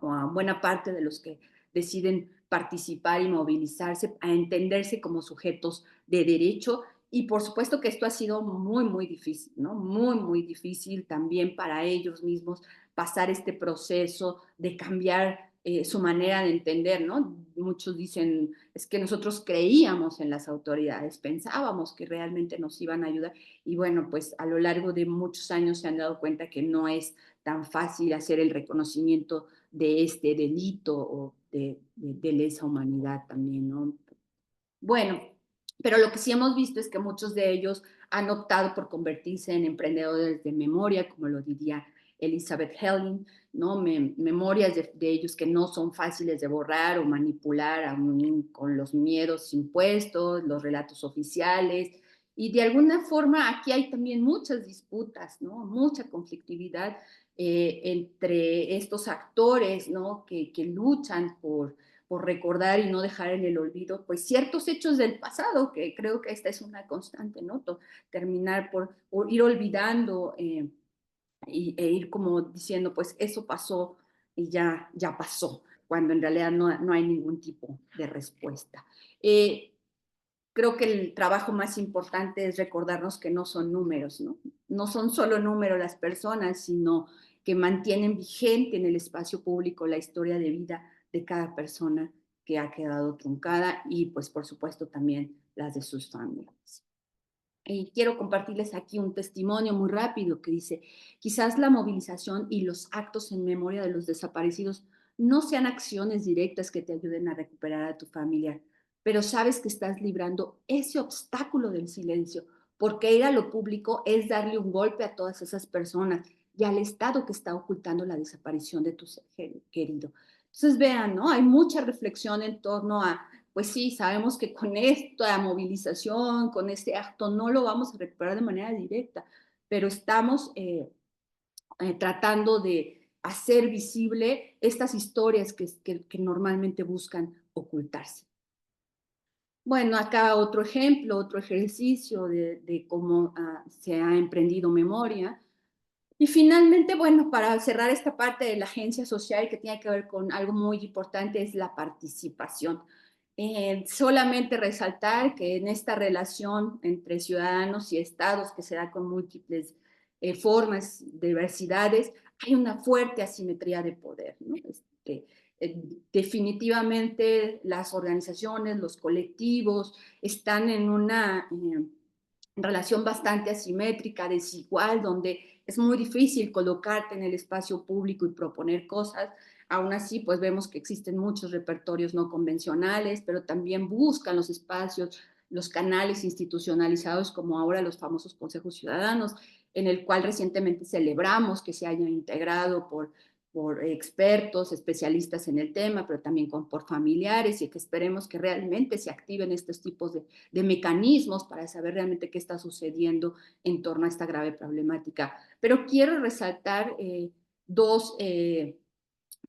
o a buena parte de los que deciden participar y movilizarse, a entenderse como sujetos de derecho. Y por supuesto que esto ha sido muy, muy difícil, ¿no? Muy, muy difícil también para ellos mismos pasar este proceso de cambiar su manera de entender, ¿no? Muchos dicen, es que nosotros creíamos en las autoridades, pensábamos que realmente nos iban a ayudar, y bueno, pues a lo largo de muchos años se han dado cuenta que no es tan fácil hacer el reconocimiento de este delito o de lesa humanidad también, ¿no? Bueno, pero lo que sí hemos visto es que muchos de ellos han optado por convertirse en emprendedores de memoria, como lo diría Elizabeth Helling, ¿no? Memorias de ellos que no son fáciles de borrar o manipular aún con los miedos impuestos, los relatos oficiales, y de alguna forma aquí hay también muchas disputas, ¿no? Mucha conflictividad entre estos actores, ¿no? que luchan por recordar y no dejar en el olvido, pues ciertos hechos del pasado, que creo que esta es una constante, ¿no? Terminar por ir olvidando e ir como diciendo, pues eso pasó y ya pasó, cuando en realidad no hay ningún tipo de respuesta. Creo que el trabajo más importante es recordarnos que no son números, ¿no? No son solo números las personas, sino que mantienen vigente en el espacio público la historia de vida de cada persona que ha quedado truncada y pues por supuesto también las de sus familias. Y quiero compartirles aquí un testimonio muy rápido que dice, quizás la movilización y los actos en memoria de los desaparecidos no sean acciones directas que te ayuden a recuperar a tu familia, pero sabes que estás librando ese obstáculo del silencio, porque ir a lo público es darle un golpe a todas esas personas y al Estado que está ocultando la desaparición de tu ser querido. Entonces vean, ¿no? Hay mucha reflexión en torno a pues sí, sabemos que con esta movilización, con este acto, no lo vamos a recuperar de manera directa, pero estamos tratando de hacer visible estas historias que normalmente buscan ocultarse. Bueno, acá otro ejemplo, otro ejercicio de cómo se ha emprendido memoria. Y finalmente, bueno, para cerrar esta parte de la agencia social que tiene que ver con algo muy importante es la participación. Solamente resaltar que en esta relación entre ciudadanos y estados que se da con múltiples formas, diversidades, hay una fuerte asimetría de poder, ¿no? Definitivamente las organizaciones, los colectivos están en una relación bastante asimétrica, desigual, donde es muy difícil colocarte en el espacio público y proponer cosas. Aún así, pues vemos que existen muchos repertorios no convencionales, pero también buscan los espacios, los canales institucionalizados, como ahora los famosos consejos ciudadanos, en el cual recientemente celebramos que se haya integrado por expertos, especialistas en el tema, pero también por familiares, y que esperemos que realmente se activen estos tipos de mecanismos para saber realmente qué está sucediendo en torno a esta grave problemática. Pero quiero resaltar dos,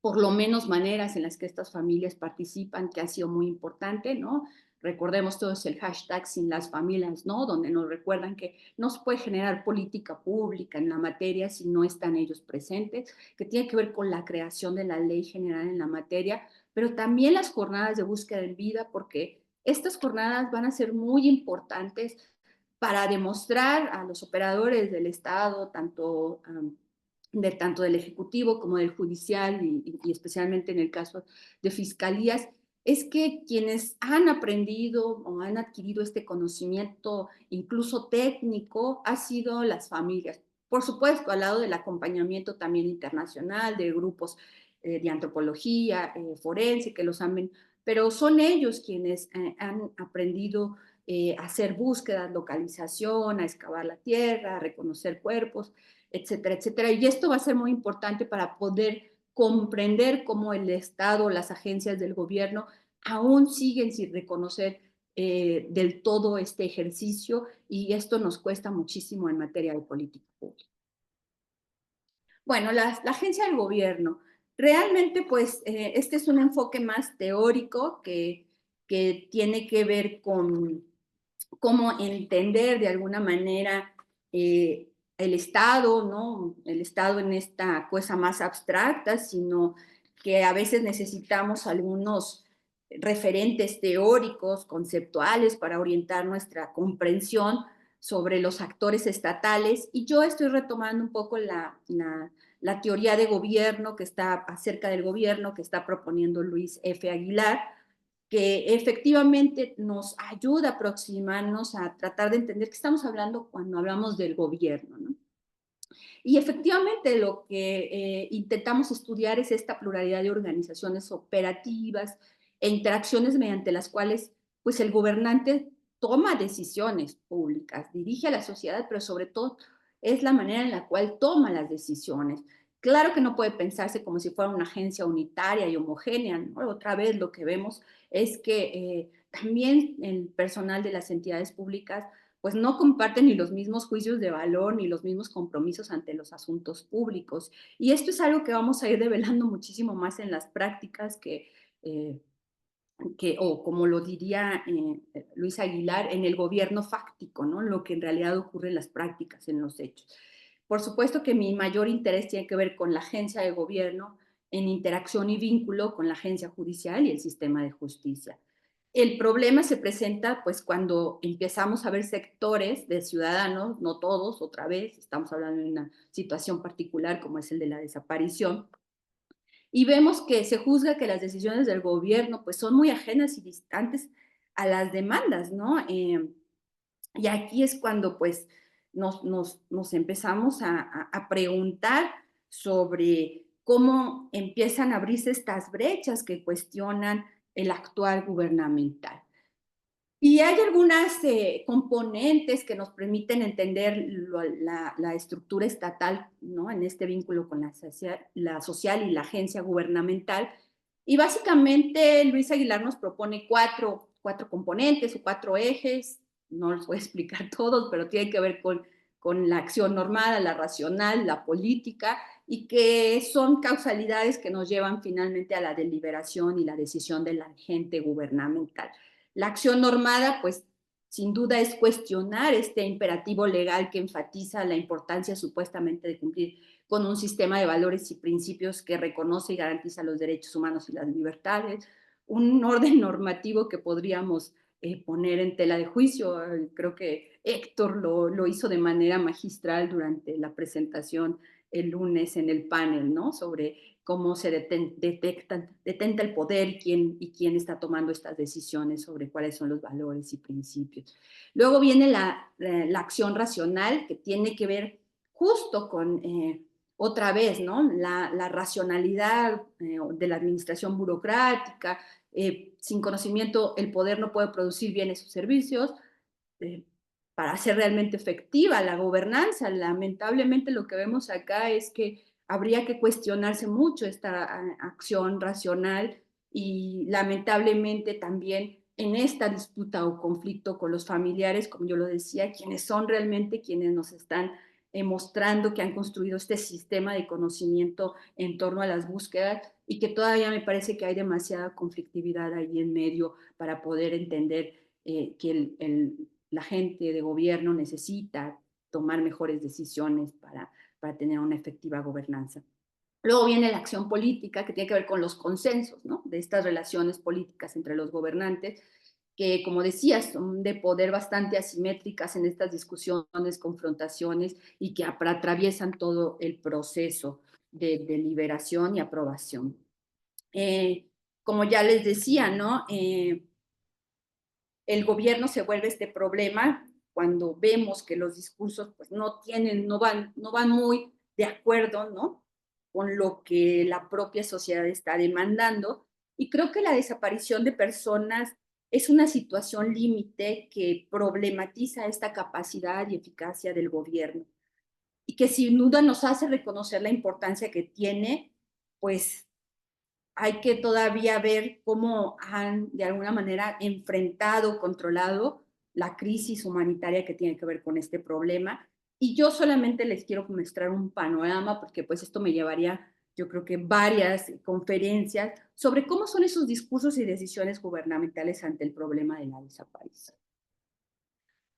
por lo menos, maneras en las que estas familias participan, que ha sido muy importante, ¿no? Recordemos todos el hashtag Sin las Familias, ¿no? Donde nos recuerdan que no se puede generar política pública en la materia si no están ellos presentes, que tiene que ver con la creación de la ley general en la materia, pero también las jornadas de búsqueda en vida, porque estas jornadas van a ser muy importantes para demostrar a los operadores del Estado, tanto del Ejecutivo como del Judicial y especialmente en el caso de fiscalías, es que quienes han aprendido o han adquirido este conocimiento, incluso técnico, han sido las familias. Por supuesto, al lado del acompañamiento también internacional, de grupos de antropología, forense, que los han, pero son ellos quienes han aprendido a hacer búsquedas, localización, a excavar la tierra, a reconocer cuerpos, etcétera, etcétera. Y esto va a ser muy importante para poder comprender cómo el Estado, las agencias del gobierno aún siguen sin reconocer del todo este ejercicio, y esto nos cuesta muchísimo en materia de política pública. Bueno, la agencia del gobierno. Realmente, pues, este es un enfoque más teórico que tiene que ver con cómo entender de alguna manera el Estado, ¿no? El Estado en esta cosa más abstracta, sino que a veces necesitamos algunos referentes teóricos, conceptuales para orientar nuestra comprensión sobre los actores estatales, y yo estoy retomando un poco la teoría de gobierno que está acerca del gobierno que está proponiendo Luis F. Aguilar, que efectivamente nos ayuda a aproximarnos a tratar de entender qué estamos hablando cuando hablamos del gobierno, ¿no? Y efectivamente lo que intentamos estudiar es esta pluralidad de organizaciones operativas e interacciones mediante las cuales pues, el gobernante toma decisiones públicas, dirige a la sociedad, pero sobre todo es la manera en la cual toma las decisiones. Claro que no puede pensarse como si fuera una agencia unitaria y homogénea, ¿no? Otra vez lo que vemos es que también el personal de las entidades públicas pues no comparten ni los mismos juicios de valor ni los mismos compromisos ante los asuntos públicos. Y esto es algo que vamos a ir develando muchísimo más en las prácticas o como lo diría Luis Aguilar, en el gobierno fáctico, ¿no? Lo que en realidad ocurre en las prácticas, en los hechos. Por supuesto que mi mayor interés tiene que ver con la agencia de gobierno en interacción y vínculo con la agencia judicial y el sistema de justicia. El problema se presenta pues cuando empezamos a ver sectores de ciudadanos, no todos, otra vez, estamos hablando de una situación particular como es el de la desaparición, y vemos que se juzga que las decisiones del gobierno pues son muy ajenas y distantes a las demandas, ¿no? Y aquí es cuando pues nos empezamos a preguntar sobre cómo empiezan a abrirse estas brechas que cuestionan el actual gubernamental. Y hay algunas componentes que nos permiten entender la estructura estatal, ¿no? En este vínculo con la social y la agencia gubernamental. Y básicamente Luis Aguilar nos propone cuatro componentes o 4 ejes, no los voy a explicar todos, pero tiene que ver con la acción normada, la racional, la política, y que son causalidades que nos llevan finalmente a la deliberación y la decisión del agente gubernamental. La acción normada, pues, sin duda es cuestionar este imperativo legal que enfatiza la importancia supuestamente de cumplir con un sistema de valores y principios que reconoce y garantiza los derechos humanos y las libertades, un orden normativo que podríamos poner en tela de juicio. Creo que Héctor lo hizo de manera magistral durante la presentación el lunes en el panel, ¿no? Sobre cómo se detenta el poder y quién está tomando estas decisiones sobre cuáles son los valores y principios. Luego viene la acción racional, que tiene que ver justo con, otra vez, ¿no? La racionalidad de la administración burocrática. Sin conocimiento, el poder no puede producir bienes o servicios. Para hacer realmente efectiva la gobernanza, lamentablemente lo que vemos acá es que habría que cuestionarse mucho esta acción racional y lamentablemente también en esta disputa o conflicto con los familiares, como yo lo decía, quienes son realmente quienes nos están mostrando que han construido este sistema de conocimiento en torno a las búsquedas y que todavía me parece que hay demasiada conflictividad ahí en medio para poder entender que la gente de gobierno necesita tomar mejores decisiones para tener una efectiva gobernanza. Luego viene la acción política, que tiene que ver con los consensos, ¿no? De estas relaciones políticas entre los gobernantes, que, como decías, son de poder bastante asimétricas en estas discusiones, confrontaciones, y que atraviesan todo el proceso de deliberación y aprobación. Como ya les decía, ¿no? El gobierno se vuelve este problema cuando vemos que los discursos pues, no van muy de acuerdo, ¿no? Con lo que la propia sociedad está demandando. Y creo que la desaparición de personas es una situación límite que problematiza esta capacidad y eficacia del gobierno y que sin duda nos hace reconocer la importancia que tiene, pues hay que todavía ver cómo han de alguna manera enfrentado, controlado la crisis humanitaria que tiene que ver con este problema. Y yo solamente les quiero mostrar un panorama, porque pues esto me llevaría, yo creo que varias conferencias sobre cómo son esos discursos y decisiones gubernamentales ante el problema de la desaparición.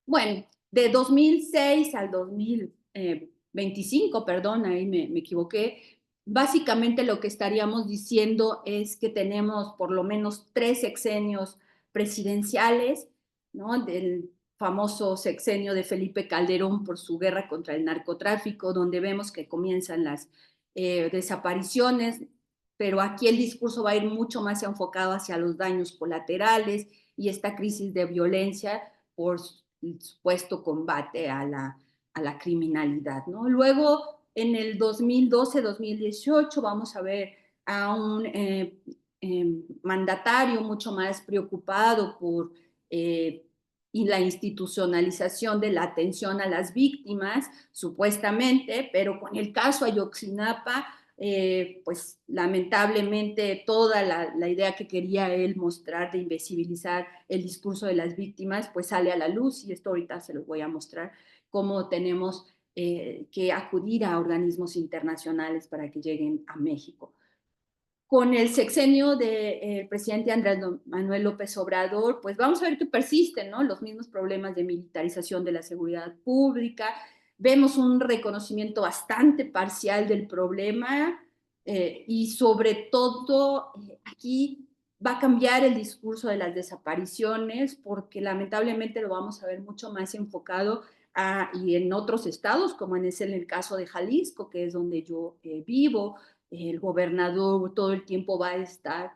Bueno, de 2006 al 2025, perdón, ahí me equivoqué, básicamente lo que estaríamos diciendo es que tenemos por lo menos 3 sexenios presidenciales, ¿no? Del famoso sexenio de Felipe Calderón por su guerra contra el narcotráfico, donde vemos que comienzan las desapariciones, pero aquí el discurso va a ir mucho más enfocado hacia los daños colaterales y esta crisis de violencia por el supuesto combate a la criminalidad, ¿no? Luego, en el 2012-2018 vamos a ver a un mandatario mucho más preocupado por y la institucionalización de la atención a las víctimas, supuestamente, pero con el caso Ayotzinapa, pues lamentablemente toda la idea que quería él mostrar de invisibilizar el discurso de las víctimas, pues sale a la luz, y esto ahorita se los voy a mostrar, cómo tenemos que acudir a organismos internacionales para que lleguen a México. Con el sexenio del presidente Andrés Manuel López Obrador, pues vamos a ver que persisten, ¿no? Los mismos problemas de militarización de la seguridad pública. Vemos un reconocimiento bastante parcial del problema y sobre todo aquí va a cambiar el discurso de las desapariciones porque lamentablemente lo vamos a ver mucho más enfocado y en otros estados, como es en el caso de Jalisco, que es donde yo vivo. El gobernador todo el tiempo va a estar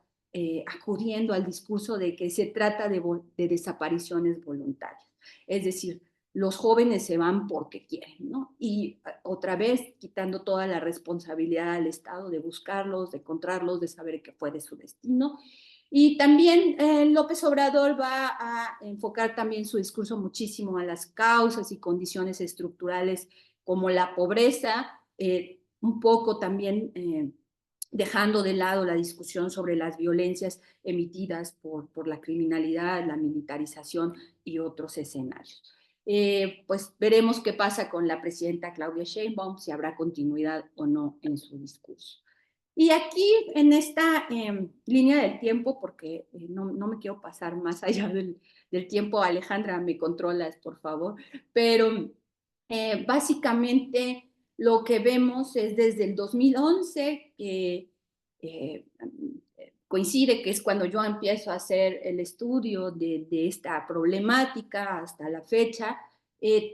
acudiendo al discurso de que se trata de desapariciones voluntarias. Es decir, los jóvenes se van porque quieren, ¿no? Y otra vez quitando toda la responsabilidad al Estado de buscarlos, de encontrarlos, de saber qué fue de su destino. Y también López Obrador va a enfocar también su discurso muchísimo a las causas y condiciones estructurales como la pobreza, un poco también dejando de lado la discusión sobre las violencias emitidas por la criminalidad, la militarización y otros escenarios. Pues veremos qué pasa con la presidenta Claudia Sheinbaum, si habrá continuidad o no en su discurso. Y aquí, en esta línea del tiempo, porque no me quiero pasar más allá del tiempo, Alejandra, me controlas, por favor, pero básicamente lo que vemos es desde el 2011, coincide que es cuando yo empiezo a hacer el estudio de esta problemática hasta la fecha,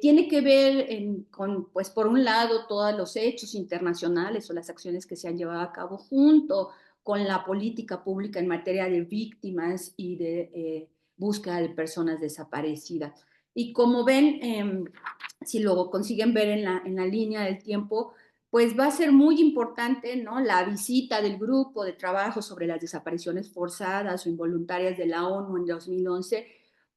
tiene que ver con, pues por un lado, todos los hechos internacionales o las acciones que se han llevado a cabo junto con la política pública en materia de víctimas y de búsqueda de personas desaparecidas. Y como ven, si lo consiguen ver en la línea del tiempo, pues va a ser muy importante, ¿no? La visita del grupo de trabajo sobre las desapariciones forzadas o involuntarias de la ONU en 2011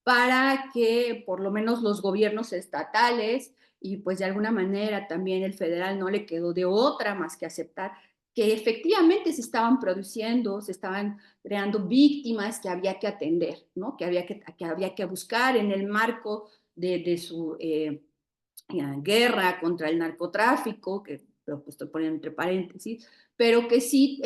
para que por lo menos los gobiernos estatales y pues de alguna manera también el federal no le quedó de otra más que aceptar que efectivamente se estaban produciendo, se estaban creando víctimas que había que atender, ¿no? Que había que buscar en el marco de su guerra contra el narcotráfico, que lo estoy poniendo entre paréntesis, pero que sí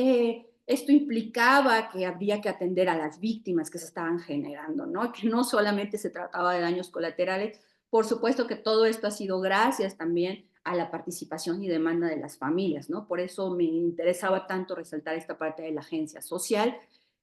esto implicaba que habría que atender a las víctimas que se estaban generando, ¿no? Que no solamente se trataba de daños colaterales, por supuesto que todo esto ha sido gracias también a la participación y demanda de las familias, ¿no? Por eso me interesaba tanto resaltar esta parte de la agencia social.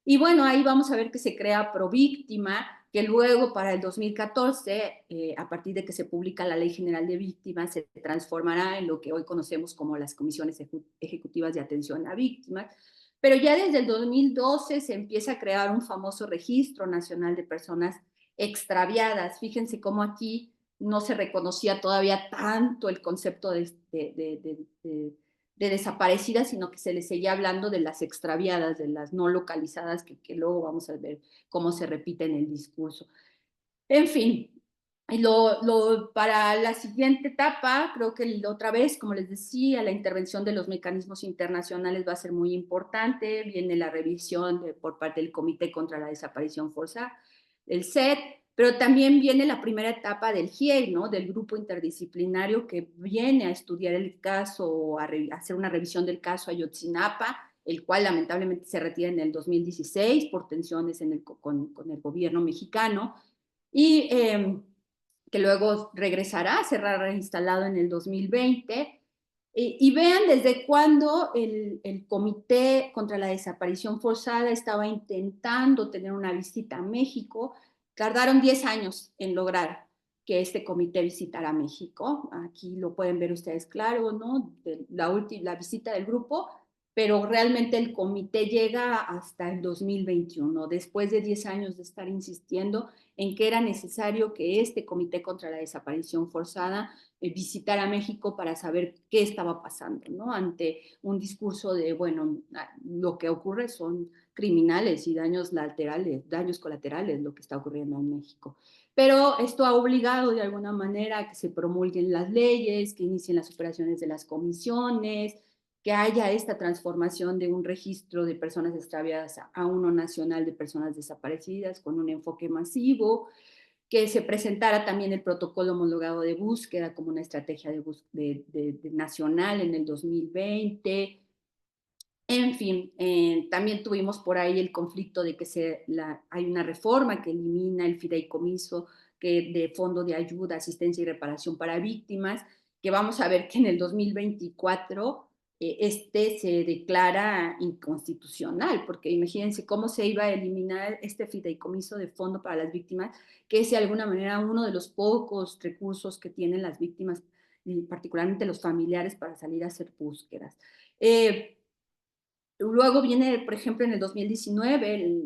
Y bueno, ahí vamos a ver que se crea Províctima, que luego para el 2014, a partir de que se publica la Ley General de Víctimas, se transformará en lo que hoy conocemos como las Comisiones Ejecutivas de Atención a Víctimas, pero ya desde el 2012 se empieza a crear un famoso Registro Nacional de Personas Extraviadas. Fíjense cómo aquí no se reconocía todavía tanto el concepto de desaparecidas, sino que se les seguía hablando de las extraviadas, de las no localizadas, que luego vamos a ver cómo se repite en el discurso. En fin, para la siguiente etapa, creo que otra vez, como les decía, la intervención de los mecanismos internacionales va a ser muy importante. Viene la revisión por parte del Comité contra la Desaparición Forzada, el CED, pero también viene la primera etapa del GIEI, ¿no? Del grupo interdisciplinario que viene a estudiar el caso, a hacer una revisión del caso Ayotzinapa, el cual lamentablemente se retira en el 2016 por tensiones con el gobierno mexicano, y que luego regresará, será reinstalado en el 2020. Y vean desde cuándo el Comité contra la Desaparición Forzada estaba intentando tener una visita a México. Tardaron 10 años en lograr que este comité visitara México. Aquí lo pueden ver ustedes claro, ¿no? La visita del grupo, pero realmente el comité llega hasta el 2021, después de 10 años de estar insistiendo en que era necesario que este Comité contra la Desaparición Forzada visitara México para saber qué estaba pasando, ¿no? Ante un discurso de, bueno, lo que ocurre son criminales y daños colaterales, lo que está ocurriendo en México. Pero esto ha obligado de alguna manera a que se promulguen las leyes, que inicien las operaciones de las comisiones, que haya esta transformación de un registro de personas extraviadas a uno nacional de personas desaparecidas con un enfoque masivo, que se presentara también el protocolo homologado de búsqueda como una estrategia de nacional en el 2020. En fin, también tuvimos por ahí el conflicto de que hay una reforma que elimina el fideicomiso de Fondo de Ayuda, Asistencia y Reparación para Víctimas, que vamos a ver que en el 2024 se declara inconstitucional, porque imagínense cómo se iba a eliminar este fideicomiso de Fondo para las Víctimas, que es de alguna manera uno de los pocos recursos que tienen las víctimas, y particularmente los familiares, para salir a hacer búsquedas. Luego viene, por ejemplo, en el 2019,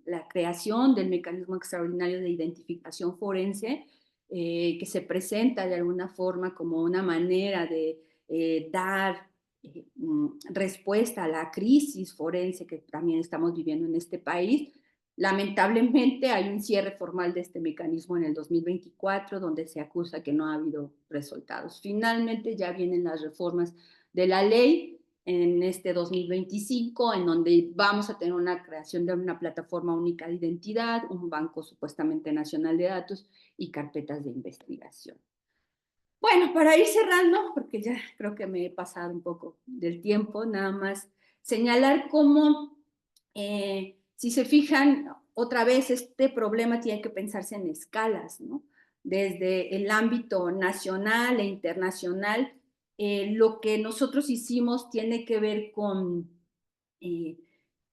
la creación del mecanismo extraordinario de identificación forense, que se presenta de alguna forma como una manera de dar respuesta a la crisis forense que también estamos viviendo en este país. Lamentablemente hay un cierre formal de este mecanismo en el 2024, donde se acusa que no ha habido resultados. Finalmente ya vienen las reformas de la ley en este 2025, en donde vamos a tener una creación de una plataforma única de identidad, un banco supuestamente nacional de datos y carpetas de investigación. Bueno, para ir cerrando, porque ya creo que me he pasado un poco del tiempo, nada más señalar cómo, si se fijan, otra vez este problema tiene que pensarse en escalas, ¿no? Desde el ámbito nacional e internacional, lo que nosotros hicimos tiene que ver con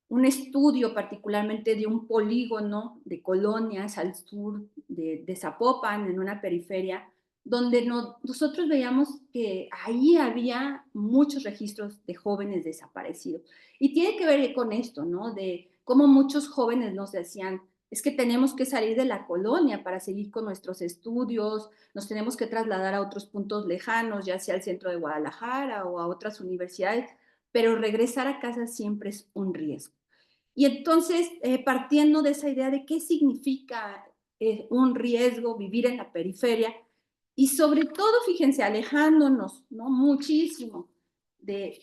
un estudio particularmente de un polígono de colonias al sur de Zapopan, en una periferia, donde nosotros veíamos que ahí había muchos registros de jóvenes desaparecidos. Y tiene que ver con esto, ¿no? De cómo muchos jóvenes nos decían, es que tenemos que salir de la colonia para seguir con nuestros estudios, nos tenemos que trasladar a otros puntos lejanos, ya sea al centro de Guadalajara o a otras universidades, pero regresar a casa siempre es un riesgo. Y entonces, partiendo de esa idea de qué significa un riesgo vivir en la periferia, y sobre todo, fíjense, alejándonos, ¿no? Muchísimo,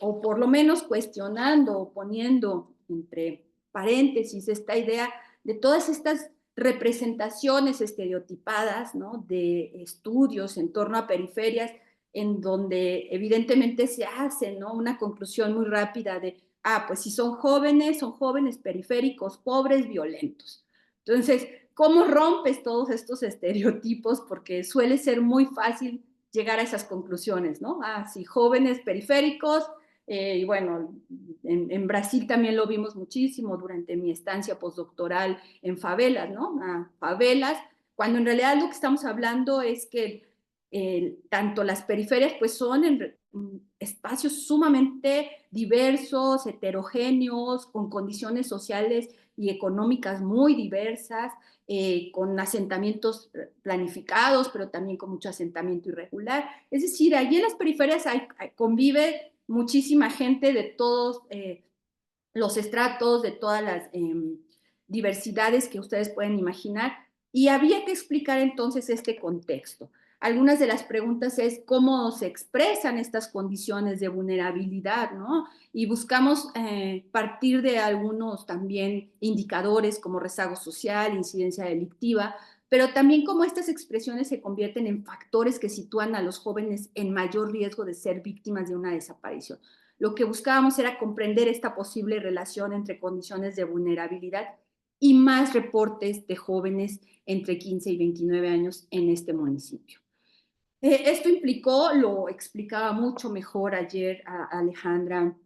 o por lo menos cuestionando o poniendo entre paréntesis esta idea de todas estas representaciones estereotipadas, ¿no? De estudios en torno a periferias, en donde evidentemente se hace, ¿no? Una conclusión muy rápida de, pues si son jóvenes periféricos, pobres, violentos. Entonces, ¿cómo rompes todos estos estereotipos? Porque suele ser muy fácil llegar a esas conclusiones, ¿no? Sí, jóvenes periféricos, y bueno, en Brasil también lo vimos muchísimo durante mi estancia postdoctoral en favelas, ¿no? Favelas, cuando en realidad lo que estamos hablando es que tanto las periferias pues son espacios sumamente diversos, heterogéneos, con condiciones sociales y económicas muy diversas, con asentamientos planificados, pero también con mucho asentamiento irregular. Es decir, allí en las periferias convive muchísima gente de todos los estratos, de todas las diversidades que ustedes pueden imaginar, y había que explicar entonces este contexto. Algunas de las preguntas es cómo se expresan estas condiciones de vulnerabilidad, ¿no? Y buscamos partir de algunos también indicadores como rezago social, incidencia delictiva, pero también cómo estas expresiones se convierten en factores que sitúan a los jóvenes en mayor riesgo de ser víctimas de una desaparición. Lo que buscábamos era comprender esta posible relación entre condiciones de vulnerabilidad y más reportes de jóvenes entre 15 y 29 años en este municipio. Esto implicó, lo explicaba mucho mejor ayer a Alejandra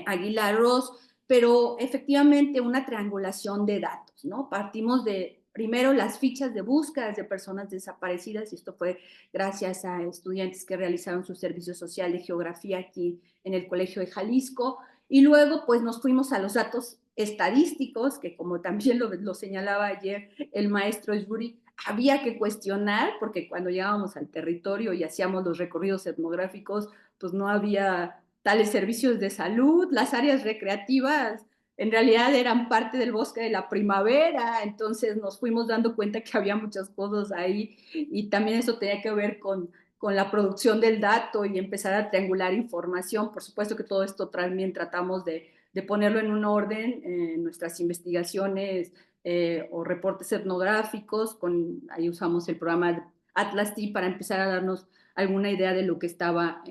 Aguilar Ross, pero efectivamente una triangulación de datos, ¿no? Partimos de primero las fichas de búsquedas de personas desaparecidas, y esto fue gracias a estudiantes que realizaron su servicio social de geografía aquí en el Colegio de Jalisco, y luego pues nos fuimos a los datos estadísticos, que como también lo señalaba ayer el maestro Yuri, había que cuestionar, porque cuando llegábamos al territorio y hacíamos los recorridos etnográficos, pues no había tales servicios de salud, las áreas recreativas en realidad eran parte del bosque de la primavera, entonces nos fuimos dando cuenta que había muchas cosas ahí y también eso tenía que ver con la producción del dato y empezar a triangular información. Por supuesto que todo esto también tratamos de ponerlo en un orden en nuestras investigaciones o reportes etnográficos, ahí usamos el programa Atlas T para empezar a darnos alguna idea de lo que estaba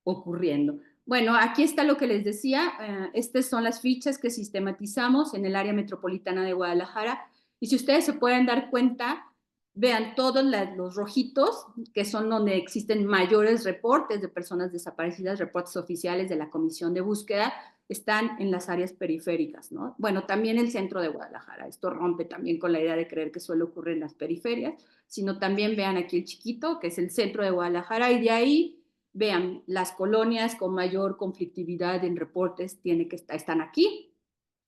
ocurriendo. Bueno, aquí está lo que les decía, estas son las fichas que sistematizamos en el área metropolitana de Guadalajara, y si ustedes se pueden dar cuenta, vean todos los rojitos, que son donde existen mayores reportes de personas desaparecidas, reportes oficiales de la Comisión de Búsqueda, están en las áreas periféricas, ¿no? Bueno, también el centro de Guadalajara, esto rompe también con la idea de creer que solo ocurre en las periferias, sino también vean aquí el chiquito, que es el centro de Guadalajara, y de ahí vean, las colonias con mayor conflictividad en reportes están aquí.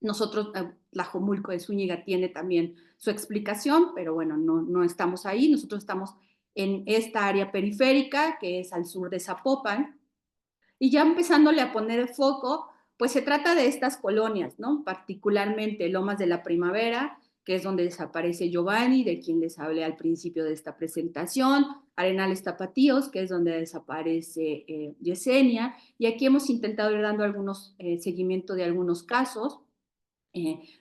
Nosotros, Tlajomulco de Zúñiga tiene también su explicación, pero bueno, no estamos ahí. Nosotros estamos en esta área periférica, que es al sur de Zapopan, y ya empezándole a poner el foco, pues se trata de estas colonias, ¿no? Particularmente Lomas de la Primavera, que es donde desaparece Giovanni, de quien les hablé al principio de esta presentación, Arenales Tapatíos, que es donde desaparece Yesenia, y aquí hemos intentado ir dando algunos seguimiento de algunos casos.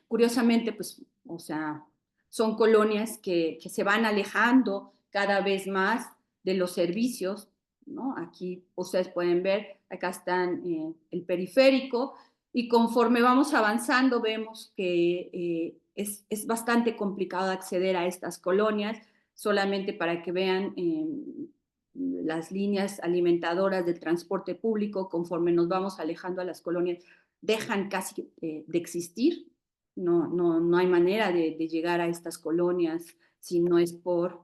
Curiosamente, pues, o sea, son colonias que se van alejando cada vez más de los servicios, ¿no? Aquí ustedes pueden ver, acá están el periférico, y conforme vamos avanzando vemos que es bastante complicado acceder a estas colonias, solamente para que vean las líneas alimentadoras del transporte público, conforme nos vamos alejando a las colonias, dejan casi de existir. No hay manera de llegar a estas colonias si no es por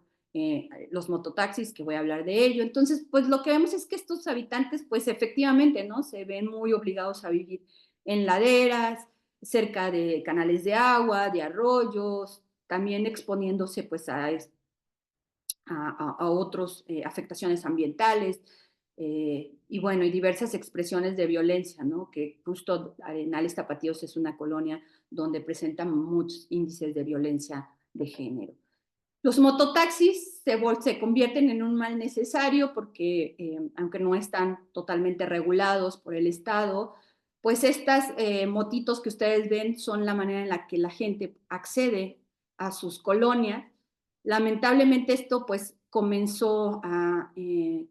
los mototaxis, que voy a hablar de ello. Entonces, pues lo que vemos es que estos habitantes, pues efectivamente, ¿no? Se ven muy obligados a vivir en laderas, cerca de canales de agua, de arroyos, también exponiéndose pues a otras afectaciones ambientales, y bueno, y diversas expresiones de violencia, ¿no? Que justo Arenales Tapatíos es una colonia donde presentan muchos índices de violencia de género. Los mototaxis se convierten en un mal necesario porque, aunque no están totalmente regulados por el Estado, pues estas motitos que ustedes ven son la manera en la que la gente accede a sus colonias. Lamentablemente esto pues comenzó a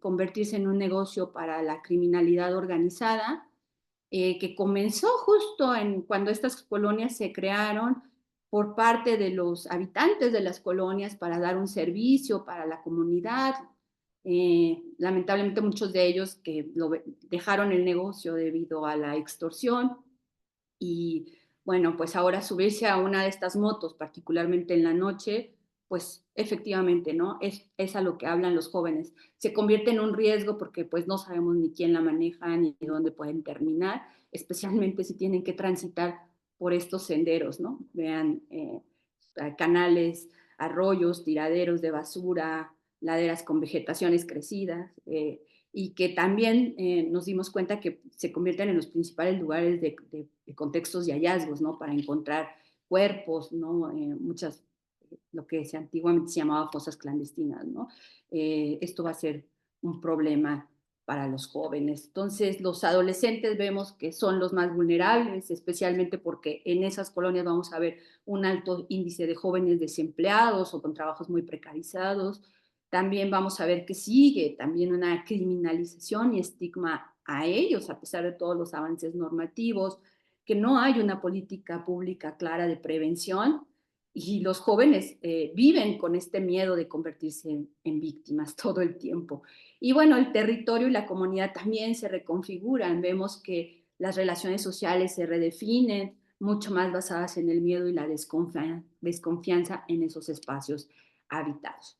convertirse en un negocio para la criminalidad organizada, que comenzó justo cuando estas colonias se crearon por parte de los habitantes de las colonias para dar un servicio para la comunidad. Lamentablemente muchos de ellos que dejaron el negocio debido a la extorsión, y bueno, pues ahora subirse a una de estas motos, particularmente en la noche, pues efectivamente, ¿no? Es a lo que hablan los jóvenes. Se convierte en un riesgo porque pues no sabemos ni quién la maneja ni dónde pueden terminar, especialmente si tienen que transitar por estos senderos, ¿no? Vean canales, arroyos, tiraderos de basura, laderas con vegetaciones crecidas, y que también nos dimos cuenta que se convierten en los principales lugares de contextos y hallazgos, ¿no? Para encontrar cuerpos, ¿no? Muchas, lo que antiguamente se llamaba fosas clandestinas, ¿no? Esto va a ser un problema para los jóvenes. Entonces, los adolescentes vemos que son los más vulnerables, especialmente porque en esas colonias vamos a ver un alto índice de jóvenes desempleados o con trabajos muy precarizados. También vamos a ver que sigue también una criminalización y estigma a ellos, a pesar de todos los avances normativos, que no hay una política pública clara de prevención, y los jóvenes viven con este miedo de convertirse en víctimas todo el tiempo. Y bueno, el territorio y la comunidad también se reconfiguran. Vemos que las relaciones sociales se redefinen, mucho más basadas en el miedo y la desconfianza en esos espacios habitados.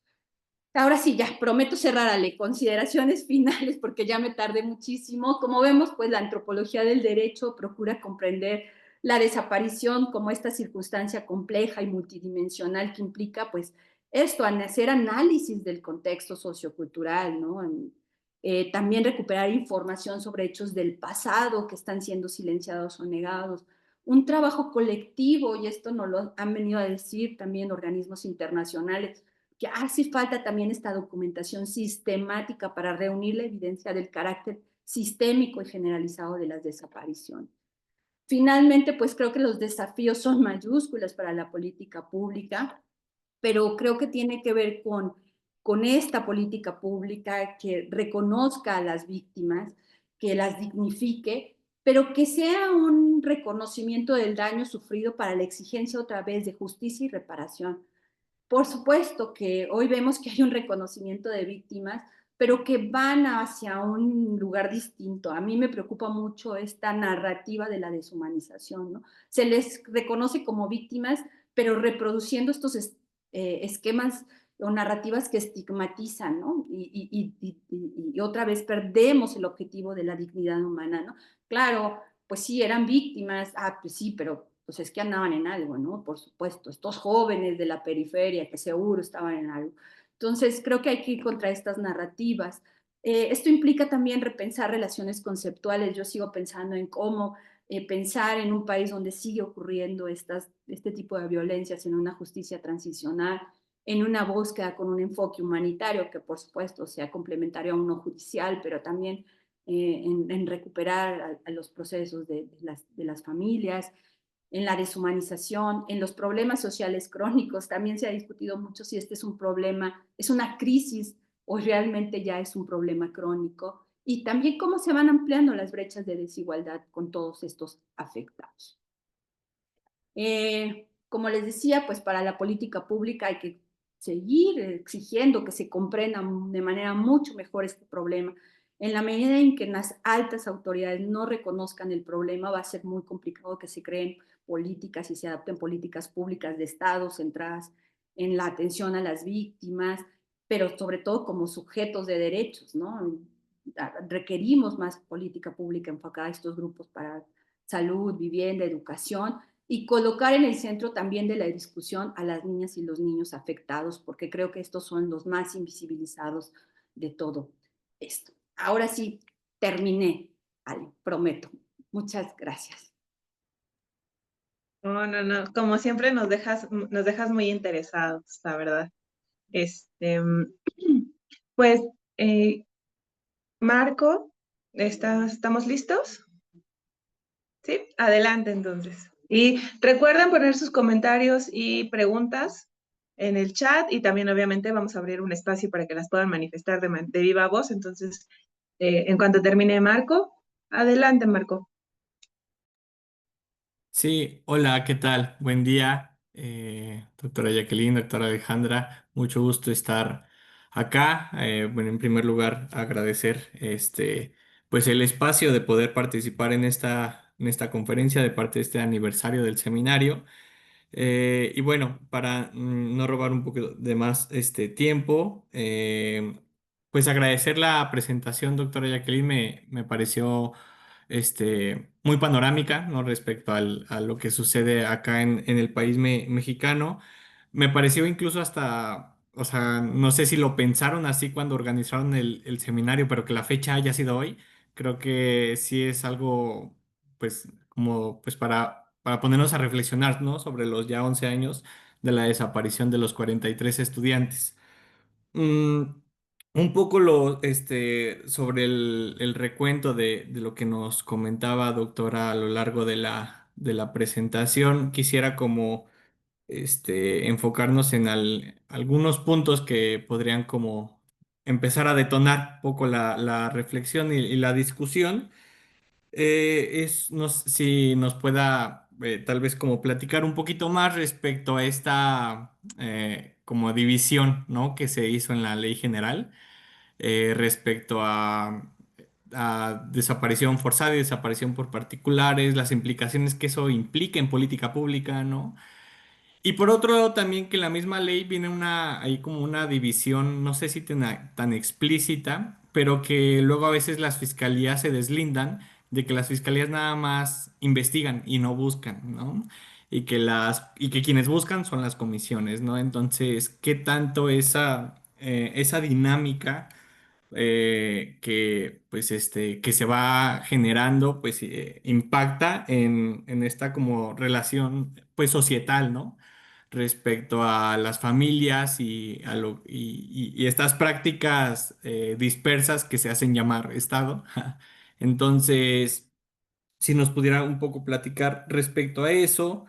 Ahora sí, ya prometo cerrar, Ale, consideraciones finales porque ya me tardé muchísimo. Como vemos, pues la antropología del derecho procura comprender la desaparición como esta circunstancia compleja y multidimensional que implica, pues, esto, hacer análisis del contexto sociocultural, ¿no? También recuperar información sobre hechos del pasado que están siendo silenciados o negados. Un trabajo colectivo, y esto nos lo han venido a decir también organismos internacionales, que hace falta también esta documentación sistemática para reunir la evidencia del carácter sistémico y generalizado de las desapariciones. Finalmente, pues creo que los desafíos son mayúsculos para la política pública, pero creo que tiene que ver con esta política pública que reconozca a las víctimas, que las dignifique, pero que sea un reconocimiento del daño sufrido para la exigencia otra vez de justicia y reparación. Por supuesto que hoy vemos que hay un reconocimiento de víctimas, pero que van hacia un lugar distinto. A mí me preocupa mucho esta narrativa de la deshumanización, ¿no? Se les reconoce como víctimas, pero reproduciendo estos esquemas o narrativas que estigmatizan, ¿no? Y otra vez perdemos el objetivo de la dignidad humana, ¿no? Claro, pues sí, eran víctimas, pues sí, pero pues es que andaban en algo, ¿no? Por supuesto, estos jóvenes de la periferia que seguro estaban en algo. Entonces, creo que hay que ir contra estas narrativas. Esto implica también repensar relaciones conceptuales. Yo sigo pensando en cómo pensar en un país donde sigue ocurriendo este tipo de violencias en una justicia transicional, en una búsqueda con un enfoque humanitario que por supuesto sea complementario a uno judicial, pero también en recuperar a los procesos de las familias, en la deshumanización, en los problemas sociales crónicos. También se ha discutido mucho si este es un problema, es una crisis o realmente ya es un problema crónico. Y también cómo se van ampliando las brechas de desigualdad con todos estos afectados. Como les decía, pues para la política pública hay que seguir exigiendo que se comprenda de manera mucho mejor este problema. En la medida en que las altas autoridades no reconozcan el problema, va a ser muy complicado que se creen políticas y se adapten políticas públicas de Estado centradas en la atención a las víctimas, pero sobre todo como sujetos de derechos, ¿no? Requerimos más política pública enfocada a estos grupos para salud, vivienda, educación, y colocar en el centro también de la discusión a las niñas y los niños afectados, porque creo que estos son los más invisibilizados de todo esto. Ahora sí, terminé, Ale, prometo. Muchas gracias. No, no, no. Como siempre nos dejas muy interesados, la verdad. Pues, Marco, ¿estamos listos? Sí, adelante entonces. Y recuerden poner sus comentarios y preguntas en el chat y también obviamente vamos a abrir un espacio para que las puedan manifestar de viva voz. Entonces, en cuanto termine Marco, adelante Marco. Sí, hola, ¿qué tal? Buen día, doctora Jacqueline, doctora Alejandra, mucho gusto estar acá. Bueno, en primer lugar, agradecer pues el espacio de poder participar en esta conferencia de parte de este aniversario del seminario. Y bueno, para no robar un poco de más tiempo, pues agradecer la presentación, doctora Jacqueline, me pareció muy panorámica, ¿no? Respecto a lo que sucede acá en el país mexicano. Me pareció incluso hasta, o sea, no sé si lo pensaron así cuando organizaron el seminario, pero que la fecha haya sido hoy, creo que sí es algo, pues, como, pues para ponernos a reflexionar, ¿no? Sobre los ya 11 años de la desaparición de los 43 estudiantes. Mm, un poco sobre el recuento de lo que nos comentaba, doctora, a lo largo de la presentación, quisiera como enfocarnos en algunos puntos que podrían como empezar a detonar un poco la reflexión y la discusión. Si nos pueda tal vez como platicar un poquito más respecto a esta como división, ¿no? Que se hizo en la ley general respecto a desaparición forzada y desaparición por particulares, las implicaciones que eso implica en política pública, ¿no? Y por otro lado también que en la misma ley viene ahí como una división, no sé si tan explícita, pero que luego a veces las fiscalías se deslindan de que las fiscalías nada más investigan y no buscan, ¿no? Y que quienes buscan son las comisiones, ¿no? Entonces, ¿qué tanto esa dinámica que se va generando, pues impacta en esta como relación, pues societal, ¿no? Respecto a las familias y estas prácticas dispersas que se hacen llamar Estado. Entonces, si nos pudiera un poco platicar respecto a eso.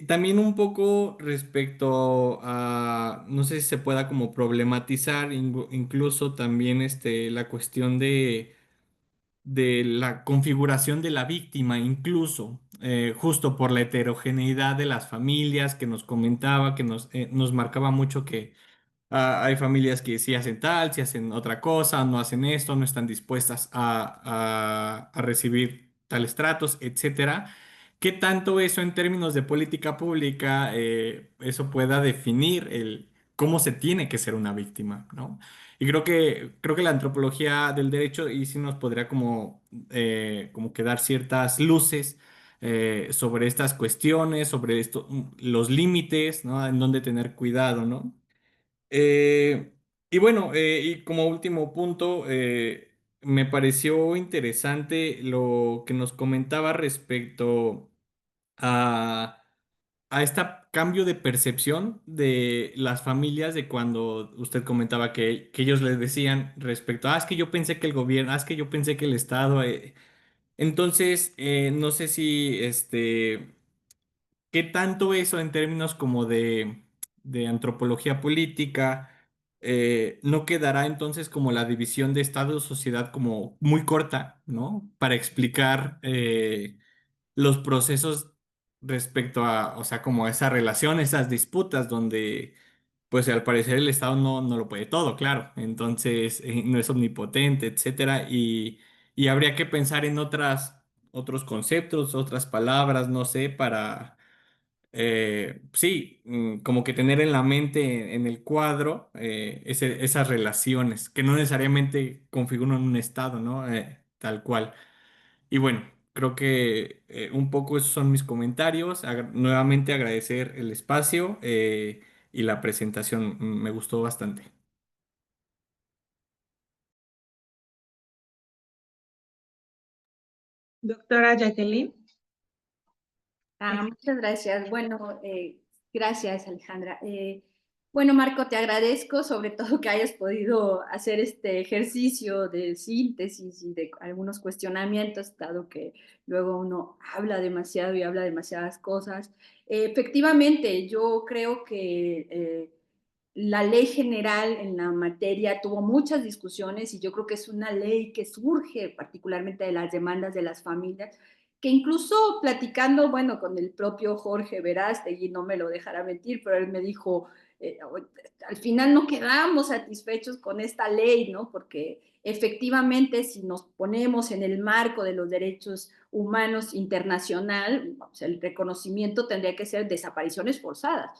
También un poco respecto a, no sé si se pueda como problematizar incluso también la cuestión de la configuración de la víctima, incluso justo por la heterogeneidad de las familias que nos comentaba, que nos marcaba mucho que hay familias que sí hacen tal, sí hacen otra cosa, no hacen esto, no están dispuestas a recibir tales tratos, etcétera. ¿Qué tanto eso en términos de política pública, eso pueda definir cómo se tiene que ser una víctima, ¿no? Y creo que la antropología del derecho y sí nos podría como que dar ciertas luces sobre estas cuestiones, sobre los límites, ¿no? En dónde tener cuidado, ¿no? Eh, y bueno, y como último punto, me pareció interesante lo que nos comentaba respecto a, a este cambio de percepción de las familias de cuando usted comentaba que ellos les decían respecto, es que yo pensé que el gobierno, es que yo pensé que el Estado. Entonces, no sé si ¿qué tanto eso en términos como de antropología política no quedará entonces como la división de Estado-sociedad como muy corta, ¿no? Para explicar los procesos respecto a, o sea, como esa relación, esas disputas donde, pues al parecer el Estado no lo puede todo, claro. Entonces, no es omnipotente, etcétera. Y habría que pensar en otros conceptos, otras palabras, no sé, para sí, como que tener en la mente, en el cuadro, esas relaciones que no necesariamente configuran un estado, ¿no? Tal cual. Y bueno, creo que un poco esos son mis comentarios. Nuevamente agradecer el espacio y la presentación. Me gustó bastante. Doctora Jacqueline. Muchas gracias. Bueno, gracias, Alejandra. Bueno, Marco, te agradezco sobre todo que hayas podido hacer este ejercicio de síntesis y de algunos cuestionamientos, dado que luego uno habla demasiado y habla demasiadas cosas. Efectivamente, yo creo que la ley general en la materia tuvo muchas discusiones y yo creo que es una ley que surge particularmente de las demandas de las familias, que incluso platicando, bueno, con el propio Jorge Verástegui, no me lo dejará mentir, pero él me dijo, al final no quedamos satisfechos con esta ley, ¿no? Porque efectivamente si nos ponemos en el marco de los derechos humanos internacional, o sea, el reconocimiento tendría que ser desapariciones forzadas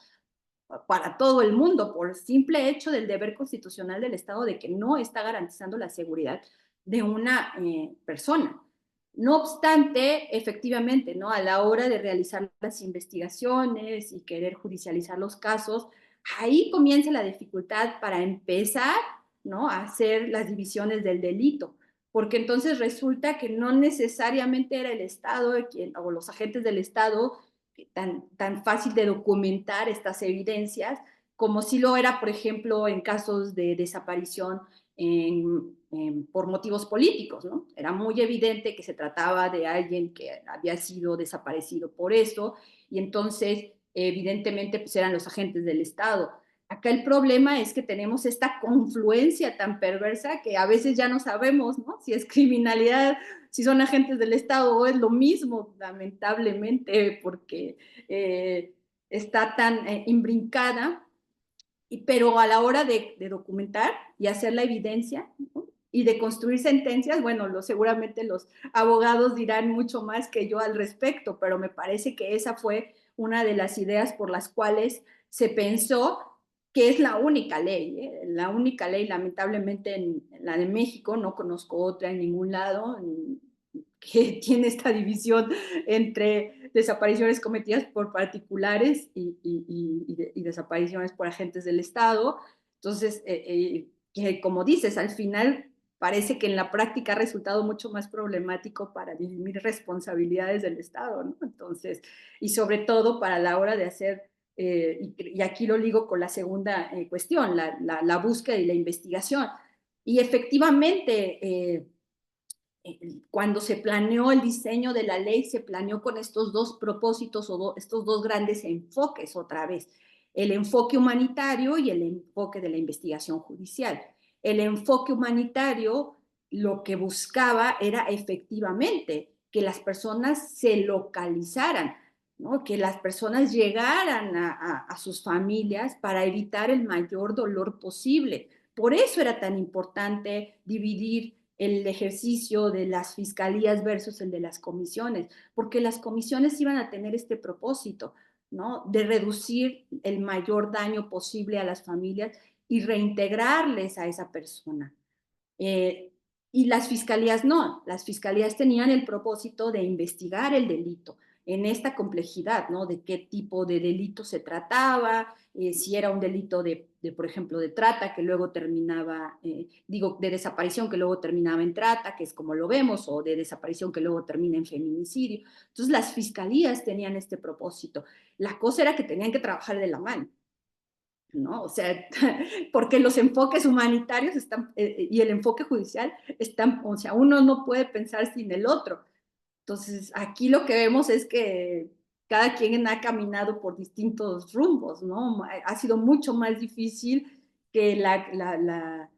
para todo el mundo por simple hecho del deber constitucional del Estado de que no está garantizando la seguridad de una persona. No obstante, efectivamente, ¿no? A la hora de realizar las investigaciones y querer judicializar los casos, ahí comienza la dificultad para empezar, ¿no? A hacer las divisiones del delito, porque entonces resulta que no necesariamente era el Estado o los agentes del Estado tan fácil de documentar estas evidencias, como si lo era, por ejemplo, en casos de desaparición por motivos políticos, ¿no? Era muy evidente que se trataba de alguien que había sido desaparecido por eso, y entonces, evidentemente, pues eran los agentes del Estado. Acá el problema es que tenemos esta confluencia tan perversa que a veces ya no sabemos, ¿no? Si es criminalidad, si son agentes del Estado o es lo mismo, lamentablemente, porque está tan imbrincada, pero a la hora de documentar y hacer la evidencia, ¿no? Y de construir sentencias, bueno, seguramente los abogados dirán mucho más que yo al respecto, pero me parece que esa fue una de las ideas por las cuales se pensó que es la única ley, lamentablemente en la de México, no conozco otra en ningún lado, que tiene esta división entre desapariciones cometidas por particulares y desapariciones por agentes del Estado. Entonces, que como dices, al final parece que en la práctica ha resultado mucho más problemático para dirimir responsabilidades del Estado, ¿no? Entonces, y sobre todo para la hora de hacer, y aquí lo ligo con la segunda cuestión, la búsqueda y la investigación. Y efectivamente, cuando se planeó el diseño de la ley, se planeó con estos dos propósitos o estos dos grandes enfoques otra vez, el enfoque humanitario y el enfoque de la investigación judicial. El enfoque humanitario lo que buscaba era efectivamente que las personas se localizaran, ¿no? Que las personas llegaran a sus familias para evitar el mayor dolor posible. Por eso era tan importante dividir el ejercicio de las fiscalías versus el de las comisiones, porque las comisiones iban a tener este propósito, ¿no? De reducir el mayor daño posible a las familias y reintegrarles a esa persona. Y las fiscalías no, las fiscalías tenían el propósito de investigar el delito en esta complejidad, ¿no? De qué tipo de delito se trataba, si era un delito por ejemplo, de trata, que luego terminaba, de desaparición, que luego terminaba en trata, que es como lo vemos, o de desaparición que luego termina en feminicidio. Entonces, las fiscalías tenían este propósito. La cosa era que tenían que trabajar de la mano, ¿no? O sea, porque los enfoques humanitarios están, y el enfoque judicial están, o sea, uno no puede pensar sin el otro. Entonces, aquí lo que vemos es que cada quien ha caminado por distintos rumbos, ¿no? Ha sido mucho más difícil que la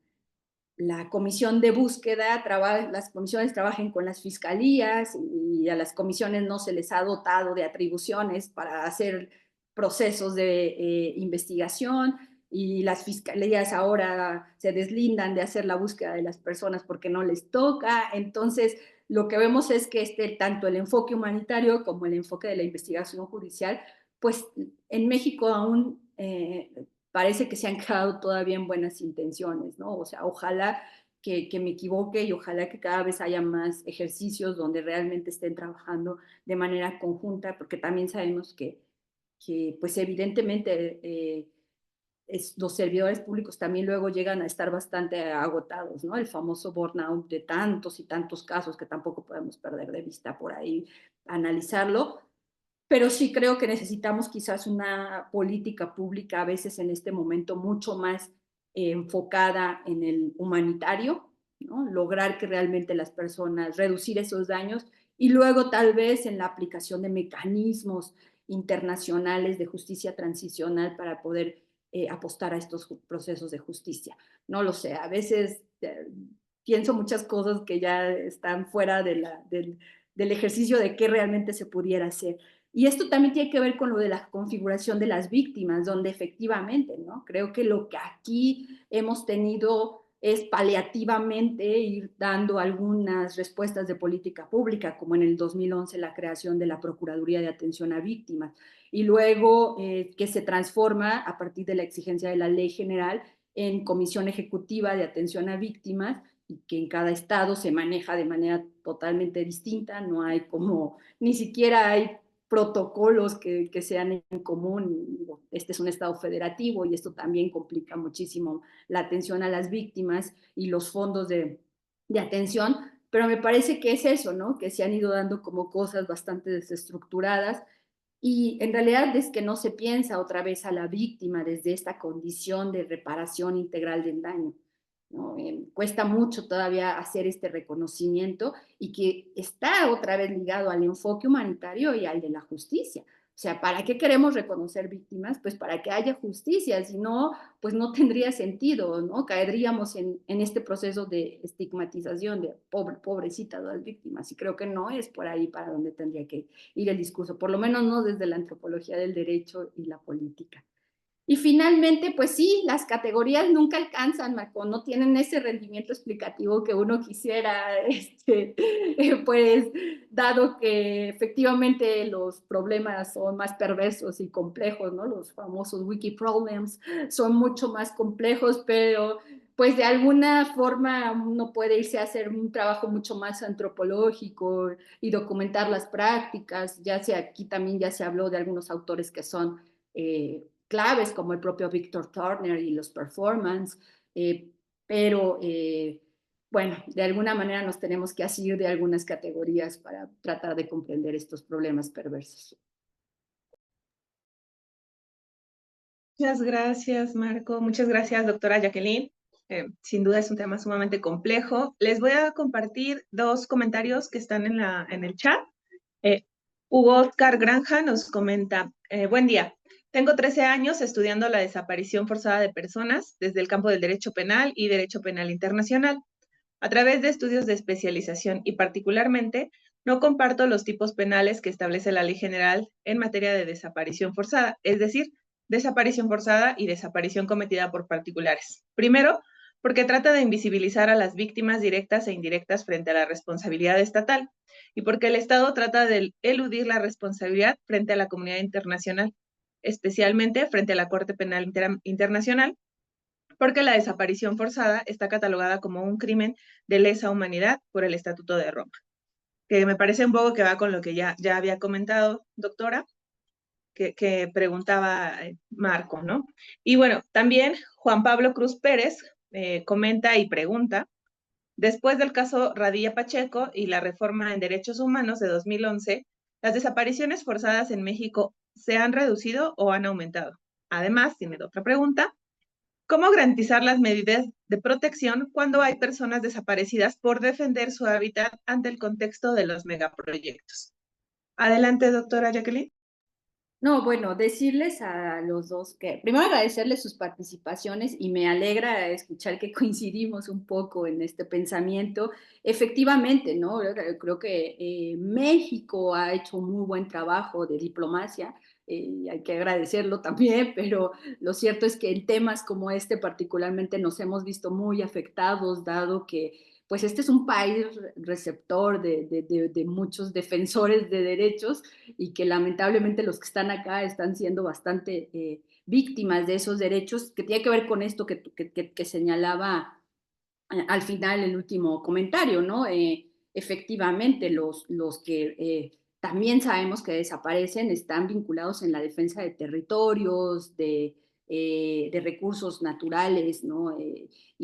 comisión de búsqueda, las comisiones trabajen con las fiscalías y a las comisiones no se les ha dotado de atribuciones para hacer procesos de investigación y las fiscalías ahora se deslindan de hacer la búsqueda de las personas porque no les toca. Entonces, lo que vemos es que tanto el enfoque humanitario como el enfoque de la investigación judicial, pues en México aún parece que se han quedado todavía en buenas intenciones, ¿no? O sea, ojalá que me equivoque y ojalá que cada vez haya más ejercicios donde realmente estén trabajando de manera conjunta, porque también sabemos que pues evidentemente los servidores públicos también luego llegan a estar bastante agotados, ¿no? El famoso burnout de tantos y tantos casos que tampoco podemos perder de vista por ahí, analizarlo, pero sí creo que necesitamos quizás una política pública a veces en este momento mucho más enfocada en el humanitario, ¿no? Lograr que realmente las personas, reducir esos daños y luego tal vez en la aplicación de mecanismos internacionales de justicia transicional para poder apostar a estos procesos de justicia. No lo sé, a veces pienso muchas cosas que ya están fuera del ejercicio de qué realmente se pudiera hacer. Y esto también tiene que ver con lo de la configuración de las víctimas, donde efectivamente, ¿no? Creo que lo que aquí hemos tenido es paliativamente ir dando algunas respuestas de política pública, como en el 2011 la creación de la Procuraduría de Atención a Víctimas, y luego que se transforma a partir de la exigencia de la Ley General en Comisión Ejecutiva de Atención a Víctimas, y que en cada estado se maneja de manera totalmente distinta, no hay como, ni siquiera hay protocolos que sean en común. Este es un estado federativo y esto también complica muchísimo la atención a las víctimas y los fondos de atención, pero me parece que es eso, ¿no? Que se han ido dando como cosas bastante desestructuradas y en realidad es que no se piensa otra vez a la víctima desde esta condición de reparación integral del daño, ¿no? Cuesta mucho todavía hacer este reconocimiento y que está otra vez ligado al enfoque humanitario y al de la justicia, O sea, ¿para qué queremos reconocer víctimas? Pues para que haya justicia, si no, pues no tendría sentido, ¿no? Caeríamos en este proceso de estigmatización de pobrecitas las víctimas, y creo que no es por ahí para donde tendría que ir el discurso, por lo menos no desde la antropología del derecho y la política. Y finalmente, pues sí, las categorías nunca alcanzan, Marco, no tienen ese rendimiento explicativo que uno quisiera, pues dado que efectivamente los problemas son más perversos y complejos, ¿no? Los famosos wiki problems son mucho más complejos, pero pues de alguna forma uno puede irse a hacer un trabajo mucho más antropológico y documentar las prácticas, ya sea aquí también ya se habló de algunos autores que son claves como el propio Victor Turner y los performance, pero bueno, de alguna manera nos tenemos que asir de algunas categorías para tratar de comprender estos problemas perversos. Muchas gracias, Marco. Muchas gracias, doctora Jacqueline. Sin duda es un tema sumamente complejo. Les voy a compartir dos comentarios que están en el chat. Hugo Oscar Granja nos comenta, buen día. Tengo 13 años estudiando la desaparición forzada de personas desde el campo del derecho penal y derecho penal internacional. A través de estudios de especialización y particularmente, no comparto los tipos penales que establece la Ley General en materia de desaparición forzada, es decir, desaparición forzada y desaparición cometida por particulares. Primero, porque trata de invisibilizar a las víctimas directas e indirectas frente a la responsabilidad estatal, y porque el Estado trata de eludir la responsabilidad frente a la comunidad internacional, especialmente frente a la Corte Penal Internacional, porque la desaparición forzada está catalogada como un crimen de lesa humanidad por el Estatuto de Roma, que me parece un poco que va con lo que ya había comentado, doctora, que preguntaba Marco, ¿no? Y bueno, también Juan Pablo Cruz Pérez comenta y pregunta, después del caso Radilla Pacheco y la reforma en derechos humanos de 2011, ¿las desapariciones forzadas en México se han reducido o han aumentado? Además, tiene otra pregunta, ¿cómo garantizar las medidas de protección cuando hay personas desaparecidas por defender su hábitat ante el contexto de los megaproyectos? Adelante, doctora Jacqueline. No, bueno, decirles a los dos que, primero agradecerles sus participaciones y me alegra escuchar que coincidimos un poco en este pensamiento. Efectivamente, ¿no? Creo que México ha hecho un muy buen trabajo de diplomacia, hay que agradecerlo también, pero lo cierto es que en temas como este particularmente nos hemos visto muy afectados, dado que pues este es un país receptor de muchos defensores de derechos y que lamentablemente los que están acá están siendo bastante víctimas de esos derechos, que tiene que ver con esto que señalaba al final el último comentario, ¿no? Efectivamente, los que también sabemos que desaparecen están vinculados en la defensa de territorios, de recursos naturales, ¿no?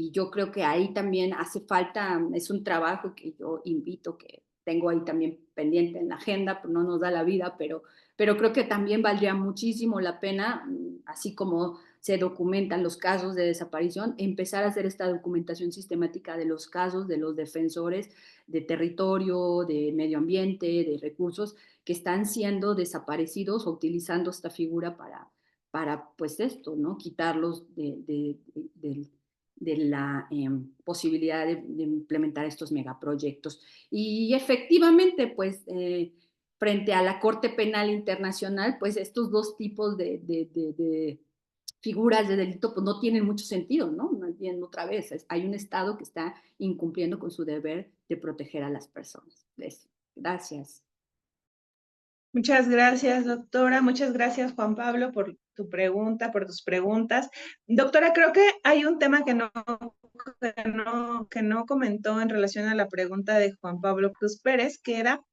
Y yo creo que ahí también hace falta, es un trabajo que yo invito, que tengo ahí también pendiente en la agenda, pues no nos da la vida, pero creo que también valdría muchísimo la pena, así como se documentan los casos de desaparición, empezar a hacer esta documentación sistemática de los casos de los defensores de territorio, de medio ambiente, de recursos que están siendo desaparecidos o utilizando esta figura para pues esto, ¿no? Quitarlos de la posibilidad de implementar estos megaproyectos. Y efectivamente, pues frente a la Corte Penal Internacional, pues estos dos tipos de figuras de delito pues no tienen mucho sentido, ¿no? Más bien otra vez, hay un Estado que está incumpliendo con su deber de proteger a las personas. Gracias. Muchas gracias, doctora. Muchas gracias, Juan Pablo, por tu pregunta, por tus preguntas. Doctora, creo que hay un tema que no comentó en relación a la pregunta de Juan Pablo Cruz Pérez, que era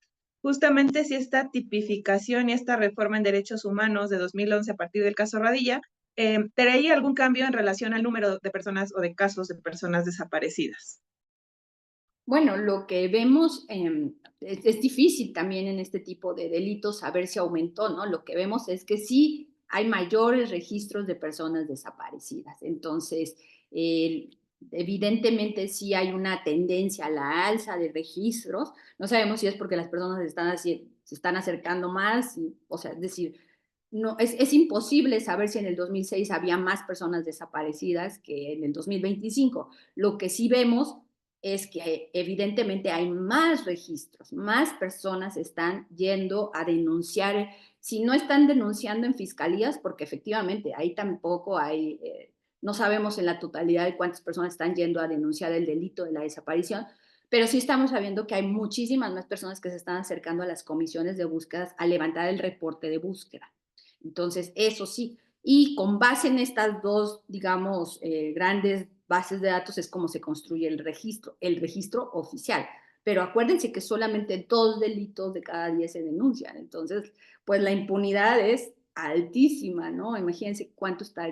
justamente si esta tipificación y esta reforma en derechos humanos de 2011 a partir del caso Radilla traía algún cambio en relación al número de personas o de casos de personas desaparecidas. Bueno, lo que vemos es difícil también en este tipo de delitos saber si aumentó, ¿no? Lo que vemos es que sí hay mayores registros de personas desaparecidas. Entonces, evidentemente sí hay una tendencia a la alza de registros. No sabemos si es porque las personas se están acercando más, o sea, es decir, no, es imposible saber si en el 2006 había más personas desaparecidas que en el 2025. Lo que sí vemos es que evidentemente hay más registros, más personas están yendo a denunciar. Si no están denunciando en fiscalías, porque efectivamente ahí tampoco hay, no sabemos en la totalidad de cuántas personas están yendo a denunciar el delito de la desaparición, pero sí estamos sabiendo que hay muchísimas más personas que se están acercando a las comisiones de búsquedas a levantar el reporte de búsqueda. Entonces, eso sí, y con base en estas dos, digamos, grandes bases de datos es como se construye el registro oficial. Pero acuérdense que solamente 2 delitos de cada 10 se denuncian. Entonces, pues la impunidad es altísima, ¿no? Imagínense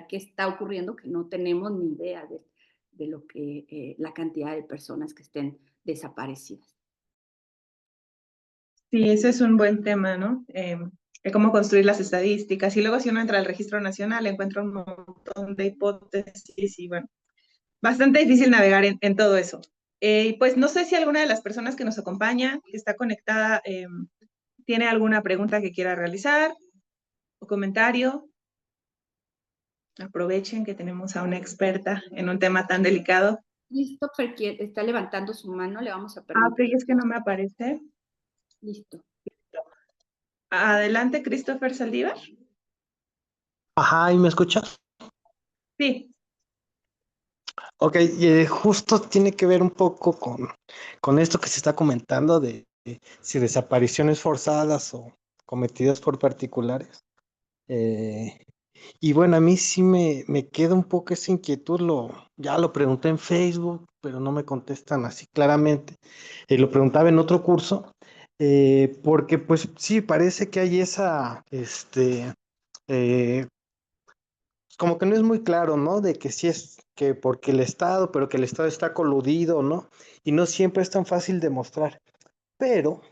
qué está ocurriendo que no tenemos ni idea de lo que, la cantidad de personas que estén desaparecidas. Sí, ese es un buen tema, ¿no? Cómo construir las estadísticas. Y luego si uno entra al Registro Nacional, encuentra un montón de hipótesis y bueno, bastante difícil navegar en todo eso. Pues no sé si alguna de las personas que nos acompaña, que está conectada, tiene alguna pregunta que quiera realizar o comentario. Aprovechen que tenemos a una experta en un tema tan delicado. Christopher está levantando su mano, le vamos a Ah, permitir. ok, es que no me aparece. Listo. Adelante, Christopher Saldívar. Ajá, ¿y me escuchas? Sí. Ok, justo tiene que ver un poco con esto que se está comentando de si desapariciones forzadas o cometidas por particulares. Y bueno, a mí sí me queda un poco esa inquietud, ya lo pregunté en Facebook, pero no me contestan así claramente. Lo preguntaba en otro curso, porque pues sí, parece que hay esa, como que no es muy claro, ¿no? De que sí es que porque el Estado, pero que el Estado está coludido, ¿no? Y no siempre es tan fácil demostrar. Pero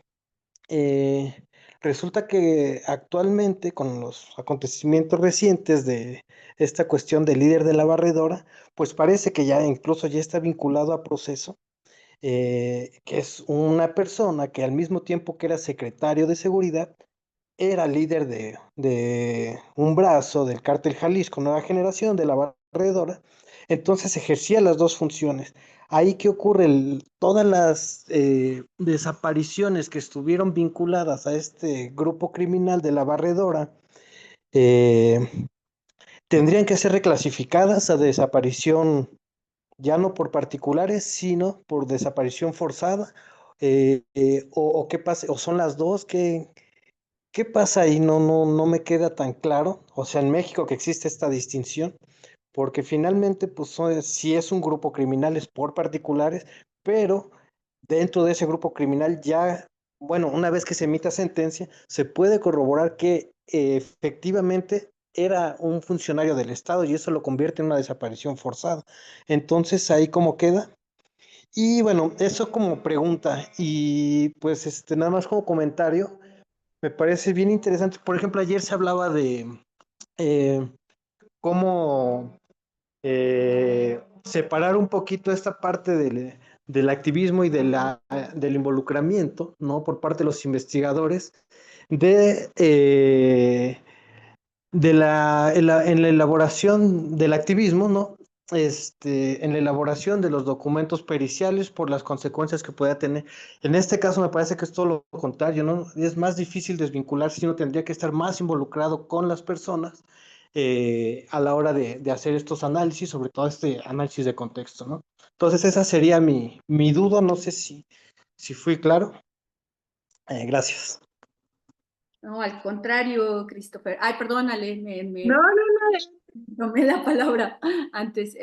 resulta que actualmente, con los acontecimientos recientes de esta cuestión del líder de la barredora, pues parece que ya incluso ya está vinculado a proceso, que es una persona que al mismo tiempo que era secretario de seguridad, era líder de un brazo del Cártel Jalisco Nueva Generación, de la Barredora, entonces ejercía las dos funciones. Ahí que ocurre, todas las desapariciones que estuvieron vinculadas a este grupo criminal de la Barredora, tendrían que ser reclasificadas a desaparición ya no por particulares, sino por desaparición forzada, o qué pasa, o son las dos. ¿Qué pasa ahí? No me queda tan claro. O sea, en México que existe esta distinción, porque finalmente, pues sí es un grupo criminal, es por particulares, pero dentro de ese grupo criminal ya, bueno, una vez que se emita sentencia, se puede corroborar que efectivamente era un funcionario del Estado y eso lo convierte en una desaparición forzada. Entonces, ahí cómo queda. Y bueno, eso como pregunta. Y pues nada más como comentario. Me parece bien interesante. Por ejemplo, ayer se hablaba de cómo separar un poquito esta parte del activismo y del involucramiento, ¿no? Por parte de los investigadores en la elaboración del activismo, ¿no? En la elaboración de los documentos periciales por las consecuencias que pueda tener. En este caso me parece que es todo lo contrario, ¿no? Es más difícil desvincularse, sino tendría que estar más involucrado con las personas a la hora de hacer estos análisis, sobre todo este análisis de contexto, ¿no? Entonces esa sería mi duda, no sé si fui claro. Gracias. No, al contrario, Christopher. Ay, perdónale, No. tomé la palabra antes.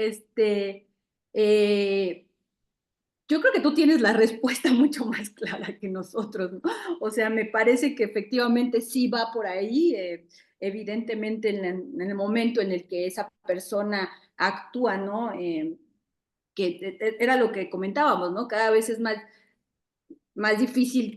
Yo creo que tú tienes la respuesta mucho más clara que nosotros, ¿no? O sea, me parece que efectivamente sí va por ahí. Evidentemente, en el momento en el que esa persona actúa, ¿no? Que era lo que comentábamos, ¿no? Cada vez es más difícil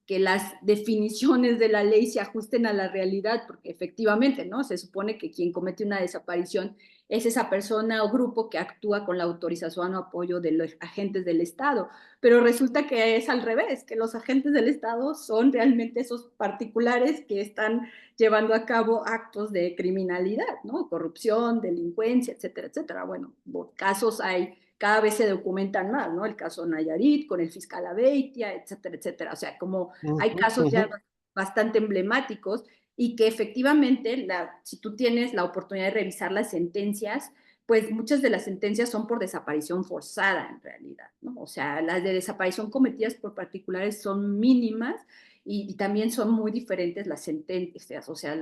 que las definiciones de la ley se ajusten a la realidad, porque efectivamente, ¿no? Se supone que quien comete una desaparición es esa persona o grupo que actúa con la autorización o apoyo de los agentes del Estado. Pero resulta que es al revés, que los agentes del Estado son realmente esos particulares que están llevando a cabo actos de criminalidad, ¿no? Corrupción, delincuencia, etcétera, etcétera. Bueno, casos hay, cada vez se documentan más, ¿no? El caso Nayarit con el fiscal Abeitia, etcétera, etcétera. O sea, como hay casos ya bastante emblemáticos y que efectivamente, si tú tienes la oportunidad de revisar las sentencias, pues muchas de las sentencias son por desaparición forzada en realidad, ¿no? O sea, las de desaparición cometidas por particulares son mínimas y también son muy diferentes las sentencias, o sea,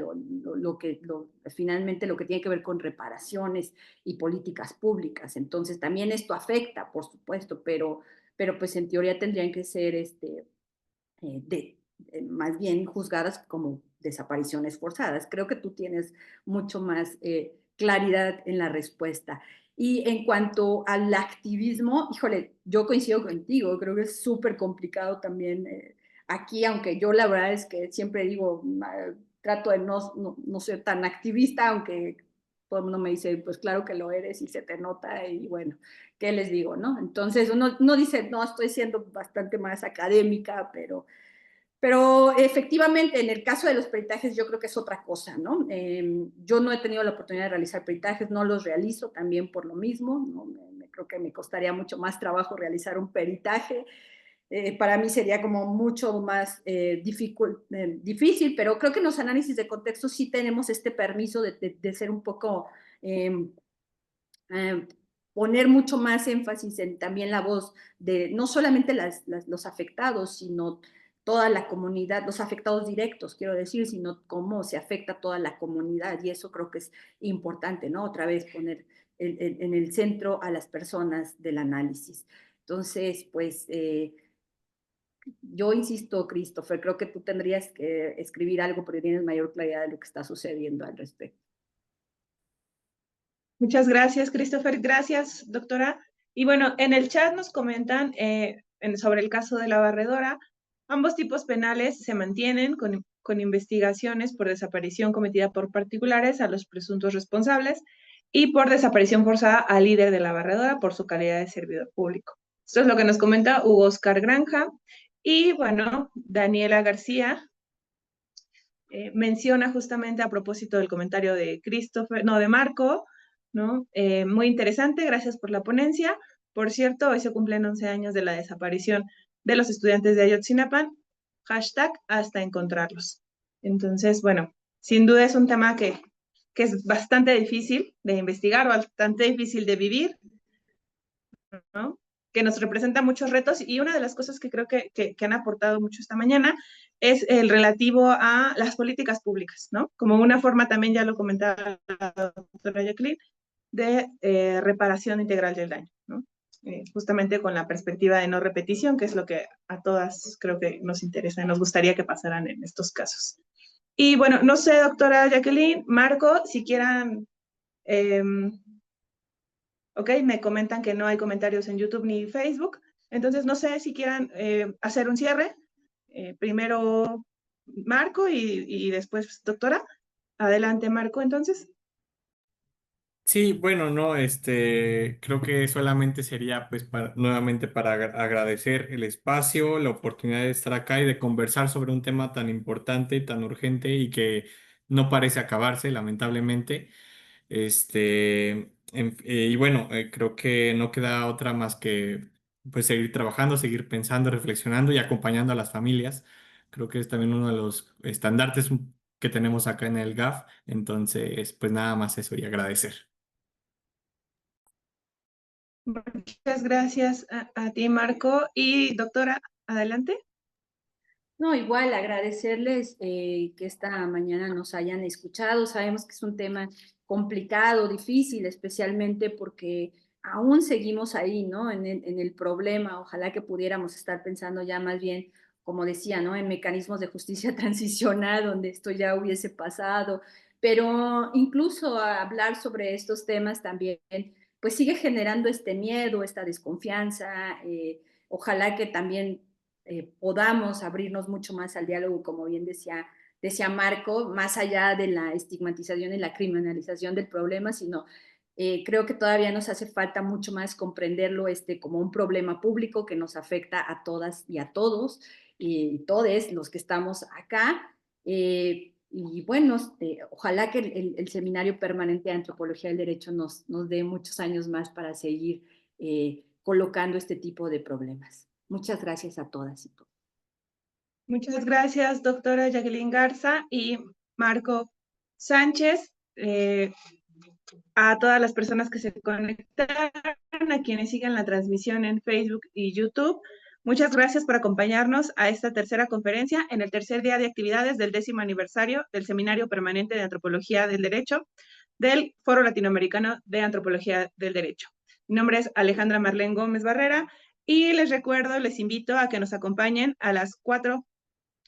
finalmente lo que tiene que ver con reparaciones y políticas públicas. Entonces, también esto afecta, por supuesto, pero pues en teoría tendrían que ser más bien juzgadas como desapariciones forzadas. Creo que tú tienes mucho más claridad en la respuesta. Y en cuanto al activismo, híjole, yo coincido contigo, creo que es súper complicado también aquí, aunque yo la verdad es que siempre digo, trato de no ser tan activista, aunque todo el mundo me dice, pues claro que lo eres y se te nota y bueno, ¿qué les digo, no? Entonces uno dice, no, estoy siendo bastante más académica, pero efectivamente, en el caso de los peritajes, yo creo que es otra cosa, ¿no? Yo no he tenido la oportunidad de realizar peritajes, no los realizo también por lo mismo, ¿no? Creo que me costaría mucho más trabajo realizar un peritaje. Para mí sería como mucho más difícil, pero creo que en los análisis de contexto sí tenemos este permiso de ser un poco... poner mucho más énfasis en también la voz de no solamente los afectados, sino toda la comunidad, los afectados directos, quiero decir, sino cómo se afecta toda la comunidad. Y eso creo que es importante, ¿no? Otra vez poner en el centro a las personas del análisis. Entonces, pues, yo insisto, Christopher, creo que tú tendrías que escribir algo porque tienes mayor claridad de lo que está sucediendo al respecto. Muchas gracias, Christopher. Gracias, doctora. Y bueno, en el chat nos comentan sobre el caso de la barredora. Ambos tipos penales se mantienen con investigaciones por desaparición cometida por particulares a los presuntos responsables y por desaparición forzada al líder de la barredora por su calidad de servidor público. Esto es lo que nos comenta Hugo Oscar Granja. Y bueno, Daniela García menciona justamente a propósito del comentario de de Marco, ¿no? Muy interesante, gracias por la ponencia. Por cierto, hoy se cumplen 11 años de la desaparición de los estudiantes de Ayotzinapa, hashtag hasta encontrarlos. Entonces, bueno, sin duda es un tema que es bastante difícil de investigar, bastante difícil de vivir, ¿no? Que nos representa muchos retos y una de las cosas que creo que han aportado mucho esta mañana es el relativo a las políticas públicas, ¿no? Como una forma también, ya lo comentaba la doctora Jacqueline, de reparación integral del daño, ¿no? Justamente con la perspectiva de no repetición, que es lo que a todas creo que nos interesa y nos gustaría que pasaran en estos casos. Y bueno, no sé, doctora Jacqueline, Marco, si quieran... ok, me comentan que no hay comentarios en YouTube ni Facebook, entonces no sé si quieran hacer un cierre. Primero Marco y después doctora. Adelante, Marco, entonces. Sí, bueno, no, creo que solamente sería pues nuevamente para agradecer el espacio, la oportunidad de estar acá y de conversar sobre un tema tan importante, tan urgente y que no parece acabarse, lamentablemente. Y bueno, creo que no queda otra más que pues seguir trabajando, seguir pensando, reflexionando y acompañando a las familias. Creo que es también uno de los estandartes que tenemos acá en el GAF. Entonces, pues nada más eso y agradecer. Muchas gracias a ti, Marco. Y doctora, adelante. No, igual agradecerles que esta mañana nos hayan escuchado. Sabemos que es un tema complicado, difícil, especialmente porque aún seguimos ahí, ¿no? En el problema. Ojalá que pudiéramos estar pensando ya más bien, como decía, ¿no? En mecanismos de justicia transicional, donde esto ya hubiese pasado. Pero incluso a hablar sobre estos temas también, pues sigue generando este miedo, esta desconfianza. Ojalá que también podamos abrirnos mucho más al diálogo, como bien decía Marco, más allá de la estigmatización y la criminalización del problema, sino Creo que todavía nos hace falta mucho más comprenderlo como un problema público que nos afecta a todas y a todos, y todos los que estamos acá. Y bueno, ojalá que el Seminario Permanente de Antropología del Derecho nos dé muchos años más para seguir colocando este tipo de problemas. Muchas gracias a todas y todos. Muchas gracias, doctora Jacqueline Garza y Marco Sánchez. A todas las personas que se conectaron, a quienes sigan la transmisión en Facebook y YouTube. Muchas gracias por acompañarnos a esta tercera conferencia en el tercer día de actividades del 10º aniversario del Seminario Permanente de Antropología del Derecho del Foro Latinoamericano de Antropología del Derecho. Mi nombre es Alejandra Marlén Gómez Barrera y les recuerdo, les invito a que nos acompañen a las 4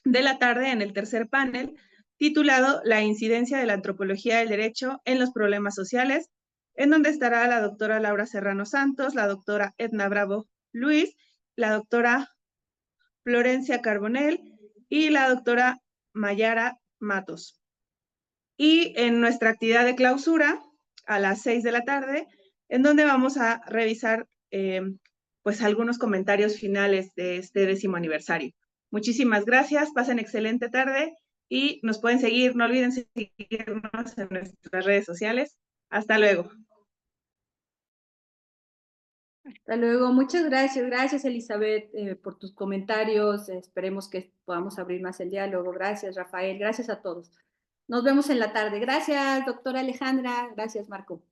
de la tarde en el tercer panel titulado La incidencia de la antropología del derecho en los problemas sociales, en donde estará la doctora Laura Serrano Santos, la doctora Edna Bravo Luis, la doctora Florencia Carbonell y la doctora Mayara Matos. Y en nuestra actividad de clausura, a las 6 de la tarde, en donde vamos a revisar pues algunos comentarios finales de este 10º aniversario. Muchísimas gracias, pasen excelente tarde y nos pueden seguir, no olviden seguirnos en nuestras redes sociales. Hasta luego. Hasta luego, muchas gracias. Gracias, Elizabeth, por tus comentarios. Esperemos que podamos abrir más el diálogo. Gracias, Rafael. Gracias a todos. Nos vemos en la tarde. Gracias, doctora Alejandra. Gracias, Marco.